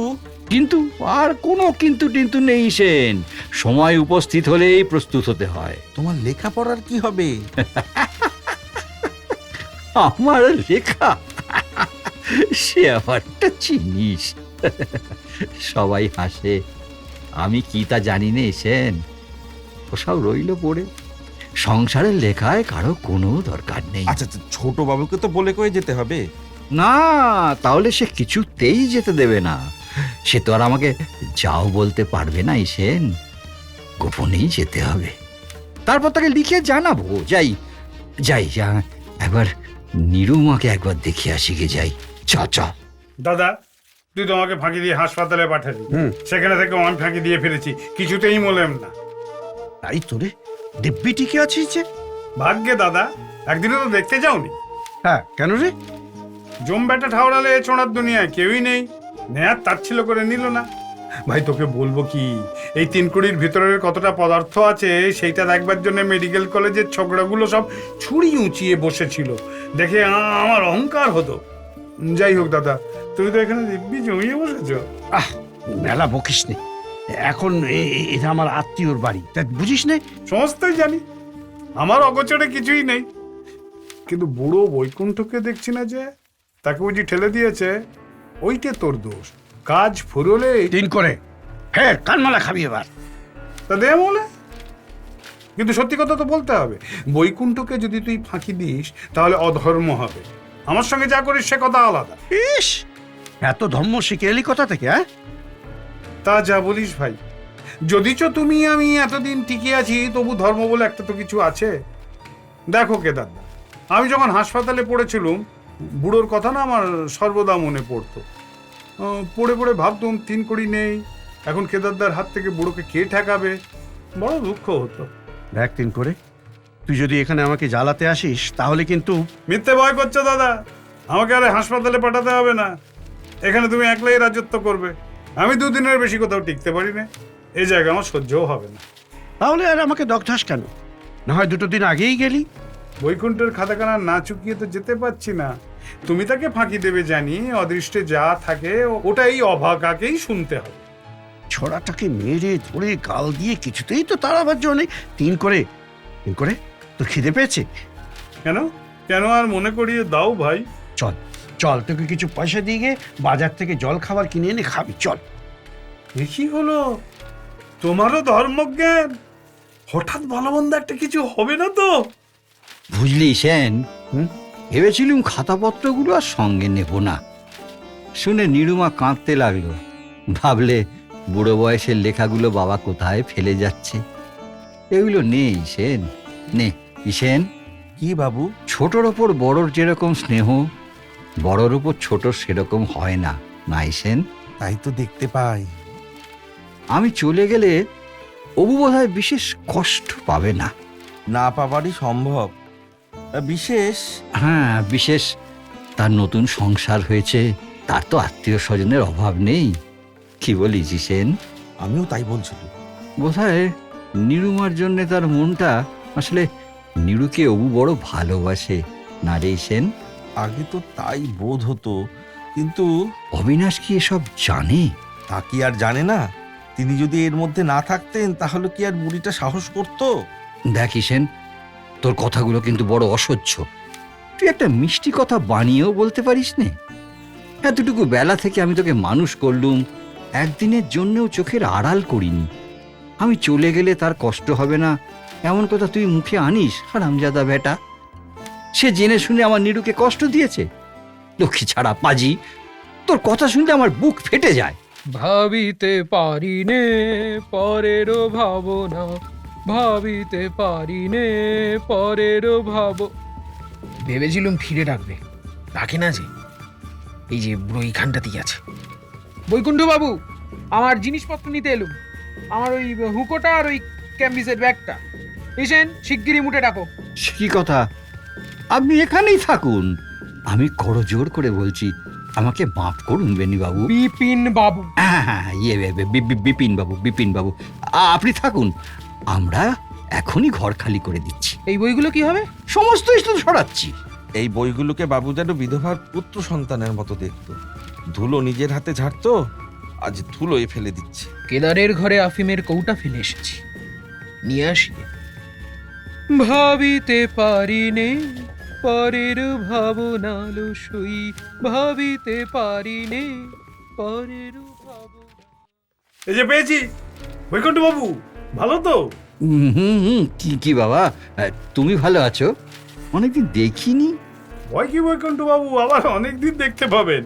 কিন্তু আর কোনো কিন্তু টিন্তু নেই সেন, সময় উপস্থিত হলেই প্রস্তুত হতে হয়। তোমার লেখাপড়ার কি হবে? আমার লেখা সে আবার একটা জিনিস। সবাই হাসে, আমি কি তা জানি না সেন, ওসব রইল পড়ে। সংসারের লেখায় কারো কোনো দরকার নেই। আচ্ছা আচ্ছা, ছোট বাবুকে তো বলে কয়ে যেতে হবে। না, তাহলে সে কিছুতেই যেতে দেবে না। সে তো আর আমাকে যাও বলতে পারবে না সেন, গোপনেই যেতে হবে। তারপর তাকে লিখে জানাবো। যাই যাই, একবার নিরুমাকে একবার দেখে আসি গে, যাই। চ চ। দাদা, তুই তোমাকে ফাঁকি দিয়ে হাসপাতালে পাঠালি, সেখানে থেকে আমি ফাঁকি দিয়ে ফিরেছি, কিছুতেই মোলেম না। তাই তোরে দিব্যি টিকে আছিস যে? ভাগ্যে দাদা, একদিনও তো দেখতে যাওনি। হ্যাঁ, কেন রে? জম বেটা ঠাওরালে এ ছোঁড়ার দুনিয়ায় কেউই নেই, নেয়ার তার ছিল করে নিল না। ভাই তোকে বলবো কি, এই 3 কোটির ভিতরের কতটা পদার্থ আছে সেইটা দেখবার জন্য মেডিকেল কলেজের ছোকরাগুলো সব ছুরি উঁচিয়ে বসেছিল, দেখে আমার অহংকার হতো। যাই হোক দাদা, তুমি তো এখানে দিব্যি জমিয়ে বসেছো। আহ, মেলা বকিস নে। এখন এটা আমার আত্মীয়র বাড়ি, তা বুঝিস নে? সমস্তই জানি, আমার অগোচরে কিছুই নেই, কিন্তু বুড়ো বৈকুণ্ঠকে দেখছি না যে, তাকে বুঝি ঠেলে দিয়েছে, ওইটে তোর দোষ। কাজ ফুরলে 3 করে হ্যাঁ, কানমালা খাবি এবার। তা দে বলে, কিন্তু সত্যি কথা তো বলতে হবে। বৈকুণ্ঠকে যদি তুই ফাঁকি দিস তাহলে অধর্ম হবে, আমার সঙ্গে যা করিস সে কথা আলাদা। ইস, এত ধর্ম শিখে এলি কথা থেকে? হ্যাঁ, তা যা বলিস ভাই, যদিচ তুমি আমি এতদিন টিকে আছি, তবু ধর্ম বলে একটা তো কিছু আছে। দেখো কেদারদা, আমি যখন হাসপাতালে পড়েছিলুম, বুড়োর কথা না আমার সর্বদা মনে পড়তো। পড়ে পড়ে ভাবতুম 3 কোটি নেই, এখন কেদারদার হাত থেকে বুড়োকে কে ঠেকাবে, বড় দুঃখ হতো। দেখ 3 করে, তুই যদি এখানে আমাকে জ্বালাতে আসিস তাহলে কিন্তু। মিথ্যে ভয় করছো দাদা, আমাকে আর হাসপাতালে পাঠাতে হবে না, এখানে তুমি একলাই রাজত্ব করবে। আমি 2 দিনের বেশি কোথাও টিকতে পারি না, এই জায়গা আমার সহ্যও হবে না। তাহলে আর আমাকে দগ্ধাস কেন? না হয় 2 দিন আগেই গেলি। বৈকুণ্ঠের খাতাখানা না চুকিয়ে তো যেতে পারছি না। তুমি তাকে ফাঁকি দেবে জানি, অদৃষ্টে যা থাকে ওটাই অভাগাকেই শুনতে হবে। ছড়াটাকে মেরে ধরে গাল দিয়ে কিছুতেই তো তাড়াবার জন্য নেই। 3 করে তোর খিদে পেয়েছে? কেন কেন আর মনে করিয়ে দাও ভাই। চল চল, তোকে কিছু পয়সা দিয়ে গিয়ে বাজার থেকে জল খাবার কিনে এনে খাবি, চল। দেখি হলো, তোমারও ধর্মজ্ঞান, হঠাৎ ভালোমন্দ একটা কিছু হবে না তো? বুঝলি সেন, হুম? ভেবেছিলুম খাতাপত্রগুলো আর সঙ্গে নেব না, শুনে নিরুমা কাঁদতে লাগলো। ভাবলে বুড়ো বয়সের লেখাগুলো বাবা কোথায় ফেলে যাচ্ছে। এগুলো নেই সেন, নে সেন। কি বাবু? ছোটর ওপর বড়র যেরকম স্নেহ, বড়র ওপর ছোট সেরকম হয় না, নাই সেন? তাই তো দেখতে পাই। আমি চলে গেলে অবু বোধহয় বিশেষ কষ্ট পাবে না। না পাবারই সম্ভব। বিশেষ? হ্যাঁ, বিশেষ তার নতুন সংসার হয়েছে, তার তো আত্মীয় স্বজনের অভাব নেই। কি বলিস সেন? আমিও তাই বলছিলাম। বোধহয় নিরুমার জন্য তার মনটা, আসলে নিরুকে অবু বড় ভালোবাসে না রে সেন? আগে তো তাই বোধ হতো, কিন্তু অবিনাশ কি এসব জানে? তা কি আর জানে না? তিনি যদি এর মধ্যে না থাকতেন তাহলে কি আর বুড়িটা সাহস করতো? দেখ সেন, তোর কথাগুলো কিন্তু বড় অসহ্য। তুই একটা মিষ্টি কথা বানিয়েও বলতে পারিস নে? এতটুকু বেলা থেকে আমি তোকে মানুষ করলুম, একদিনের জন্যও চোখের আড়াল করিনি। আমি চলে গেলে তার কষ্ট হবে না এমন কথা তুই মুখে আনিস, হারামজাদা বেটা। সে জেনে শুনে আমার নিরুকে কষ্ট দিয়েছে, লক্ষ্মী ছাড়া পাজি। তোর কথা শুনলে আমার বুক ফেটে যায়। ভাবিতে পারি নে পরেরও ভাবনা, ভাবিতে পারি নে পরেরও ভাব। ভেবেছিলুম ফিরে ডাকবে, ডাকে না যে। এই যে বুড়ো এইখানটাতেই আছে। বৈকুণ্ঠ বাবু, আমার জিনিসপত্র নিতে এলুম, আমার ওই হুকোটা আর ওই ক্যাম্বিসের ব্যাগটা। ইসেন, শিগগিরই মুটে ডাকো। সে কি কথা, আপনি এখানেই থাকুন। আমি করজোর করে বলছি, আমাকে মাফ করুন বেনি বাবু। বিপিন বাবু। হ্যাঁ, বিপিন বাবু, বিপিন বাবু, আপনি থাকুন, আমরা এখনই ঘর খালি করে দিচ্ছি। এই বইগুলো কি হবে? সমস্ত স্টুল সরাচ্ছি। এই বইগুলোকে বাবু যেন বিধবার পুত্র সন্তানের মতো দেখতো। ধুলো নিজের হাতে ঝাড়তো, আজ ধুলোয় ফেলে দিচ্ছে। কেদারের ঘরে আফিমের কৌটা ফেলে এসেছি, নিয়ে আসি। ভাবিতে পারি নে পরের ভাবনা লুসুই, ভাবিতে পারি নে পরের ভাবনা। এই যে পেয়েছি, বৈকুণ্ঠ বাবু, ভালো তো? কি বাবা, তুমি ভালো আছো? অনেকদিন দেখিনি। ভয় কি বৈকুণ্ঠ বাবু, আবার অনেকদিন দেখতে পাবেন।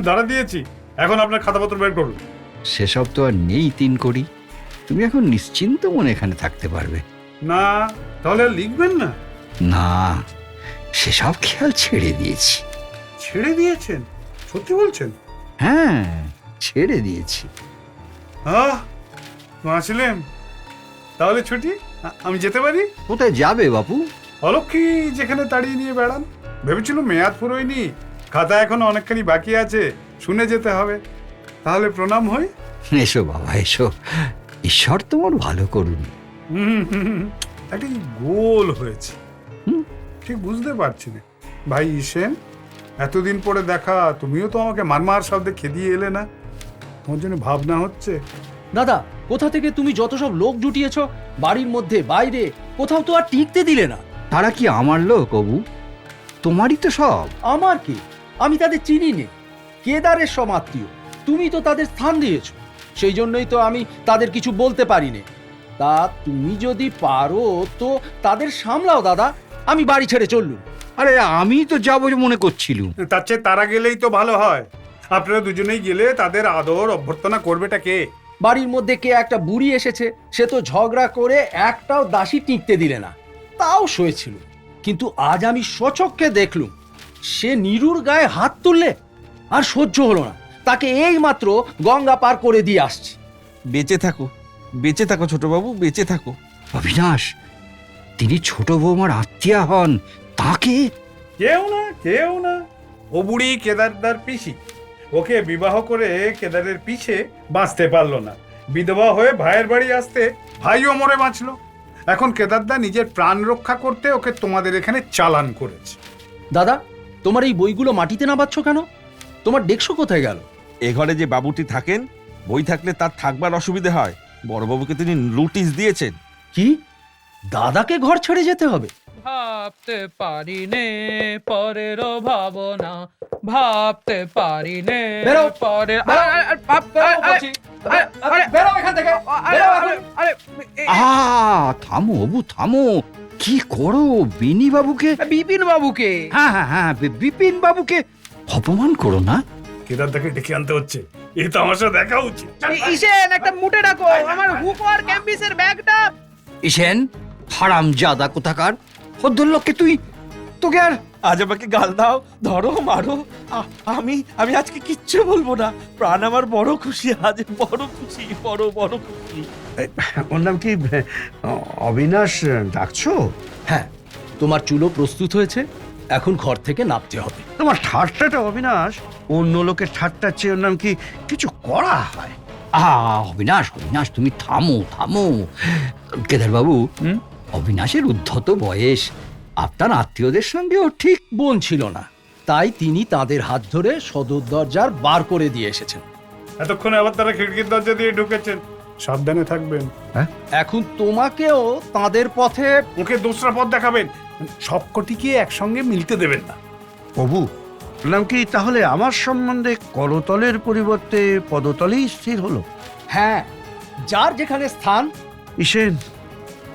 দাঁড়া দিয়েছি, এখন আপনার খাতাপত্র বের করুন। সেসব তো আর নেই তিন করি, তুমি এখন নিশ্চিন্ত মনে এখানে থাকতে পারবে। না, তাহলে আর লিখবেন না? না, সেসব খেয়াল ছেড়ে দিয়েছি। ছেড়ে দিয়েছেন? সত্যি বলছেন? হ্যাঁ, ছেড়ে দিয়েছি। আসলেন? তাহলে ছুটি, আমি যেতে পারি? কোথায় যাবে বাপু? অলক্ষী যেখানে তাড়িয়ে নিয়ে বেড়ান। ভেবেছিল মেয়াদ ফুরোয়নি, খাতা এখনো অনেকখানি বাকি আছে, শুনে যেতে হবে। তাহলে প্রণাম হই। এসো বাবা, এসো, ঈশ্বর তোমার ভালো করুন। একটা কি গোল হয়েছে, হুম? ঠিক বুঝতে পারছি না। ভাই ঈশেন, এতদিন পরে দেখা, তুমিও তো আমাকে মারমার শব্দে খেদিয়ে এলে না। তোমার জন্য ভাবনা হচ্ছে। দাদা, কোথা থেকে তুমি যত সব লোক জুটিয়েছ, বাড়ির মধ্যে বাইরে, কোথাও তো আর টিকতে দিলে না। তারা কি আমার লোক অবু? তোমারই তো সব। আমার কি? আমি তাদের চিনি নে। কেদারের সব আত্মীয়, তুমি তো তাদের স্থান দিয়েছ, সেই জন্যই তো আমি তাদের কিছু বলতে পারি নে। তা তুমি যদি পারো তো তাদের সামলাও দাদা, আমি বাড়ি ছেড়ে চললুম। আরে আমি তো যাবো মনে করছিলুম। তার চেয়ে তারা গেলেই তো ভালো হয়। আপনারা দুজনেই গেলে তাদের আদর অভ্যর্থনা করবেটা কে? বাড়ির মধ্যে কে একটা বুড়ি এসেছে, সে তো ঝগড়া করে একটাও দাসী টিকতে দিলে না, তাও সয়েছিল। কিন্তু আজ আমি স্বচক্ষে দেখলুম সে নীরুর গায়ে হাত তুললে, আর সহ্য হলো না। তাকে এই মাত্র গঙ্গা পার করে দিয়ে আসছি। বেঁচে থাকো, বেঁচে থাকো ছোটবাবু, বেঁচে থাকো। অবিনাশ, তিনি ছোট বৌমার আত্মীয়া হন, তাকে? কেউ না, কেউ না। ও বুড়ি কেদারদার পিসি, ওকে বিবাহ করে কেদারের পিছে বাঁচতে পারলো না। বিধবা হয়ে ভাইয়ের বাড়ি আসতে ভাইও মরে বাঁচলো। এখন কেদারদা নিজের প্রাণ রক্ষা করতে ওকে তোমাদের এখানে চালান করেছে। দাদা, তোমার এই বইগুলো মাটিতে নামাচ্ছ কেন? তোমার ডেস্ক কোথায় গেল? এ ঘরে যে বাবুটি থাকেন, বই থাকলে তার থাকবার অসুবিধে হয়। বড়বাবুকে তিনি নোটিশ দিয়েছেন। কি, দাদাকে ঘর ছেড়ে যেতে হবে? ভাবতে পারি নে পরের ভাবনা, ভাবতে পারি নে বেরো, পরের। বেরো, বেরো বলছি। বেরো এখান থেকে, বেরো এখন। থামো অবু, থামো। কি করো বিনি বাবুকে? বিপিন বাবুকে। হ্যাঁ হ্যাঁ হ্যাঁ, বিপিন বাবুকে অপমান করো না। কেদারদাকে ডেকে আনতে হচ্ছে, এই তো আমার সাথে দেখা উচিত। ইসেন, একটা মুটে ডাকো, আমার হুক আর ক্যাম্বিসের ব্যাগটা। ইসেন, হারাম জাদা কোথাকার, হদ্দুর লোককে তুই, তোকে আর আজ আমাকে গাল দাও, ধরো, মারো, আমি আজকে কিচ্ছু বলবো না। প্রাণ আমার বড় খুশি, আজ বড় খুশি, বড় বড় খুশি। ওর নাম কি অবিনাশ ডাকছো? হ্যাঁ, তোমার চুলো প্রস্তুত হয়েছে, এখন ঘর থেকে নামতে হবে। তোমার ঠাট্টাটা অবিনাশ, অন্য লোকের ঠাট্টার চেয়ে ওর নাম কি কিছু করা হয়? অবিনাশ, অবিনাশ তুমি থামো, থামো। কেদার বাবু, অবিনাশের উদ্ধত বয়স, আপনার আত্মীয়দের সঙ্গেও ঠিক বোন ছিল না, তাই তিনি তাদের হাত ধরে সদর দরজার বার করে দিয়ে এসেছেন। এতক্ষণে আবার তারা খিড়কির দরজা দিয়ে ঢুকেছেন। সাবধানে থাকবেন। এখন তোমাকেও তাদের পথে। ওকে দোসরা পথ দেখাবেন, সবকটিকে একসঙ্গে মিলতে দেবেন না। প্রভু, ওর নাম কি তাহলে আমার সম্বন্ধে করতলের পরিবর্তে পদতলেই স্থির হলো? হ্যাঁ, যার যেখানে স্থান। ঈশেন,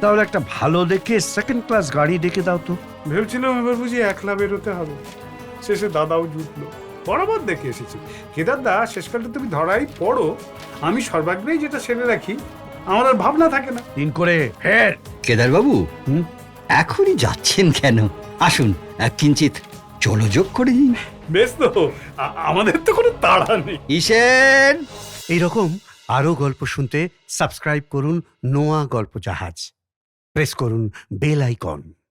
তাহলে একটা ভালো দেখে সেকেন্ড ক্লাস গাড়ি ডেকে দাও তো। ভেবেছিলাম এবার বুঝি একলা বেরোতে হবে, শেষে দাদাও জুটলো। বরাবর দেখে এসেছি কেদারদা, শেষকালটা তুমি ধরাই পড়ো। আমি সর্বাগ্রেই যেটা সেরে রাখি, আমার আর ভাবনা থাকে না। দিন করে ফের। কেদার বাবু, এখনই যাচ্ছেন কেন? আসুন, কিঞ্চিত জলযোগ করে দিন। বেশ তো, আমাদের তো কোনো তাড়া নেই। ঈশেন, এইরকম আরও গল্প শুনতে সাবস্ক্রাইব করুন নোয়া গল্প জাহাজ। প্রেস করুন বেল আইকন।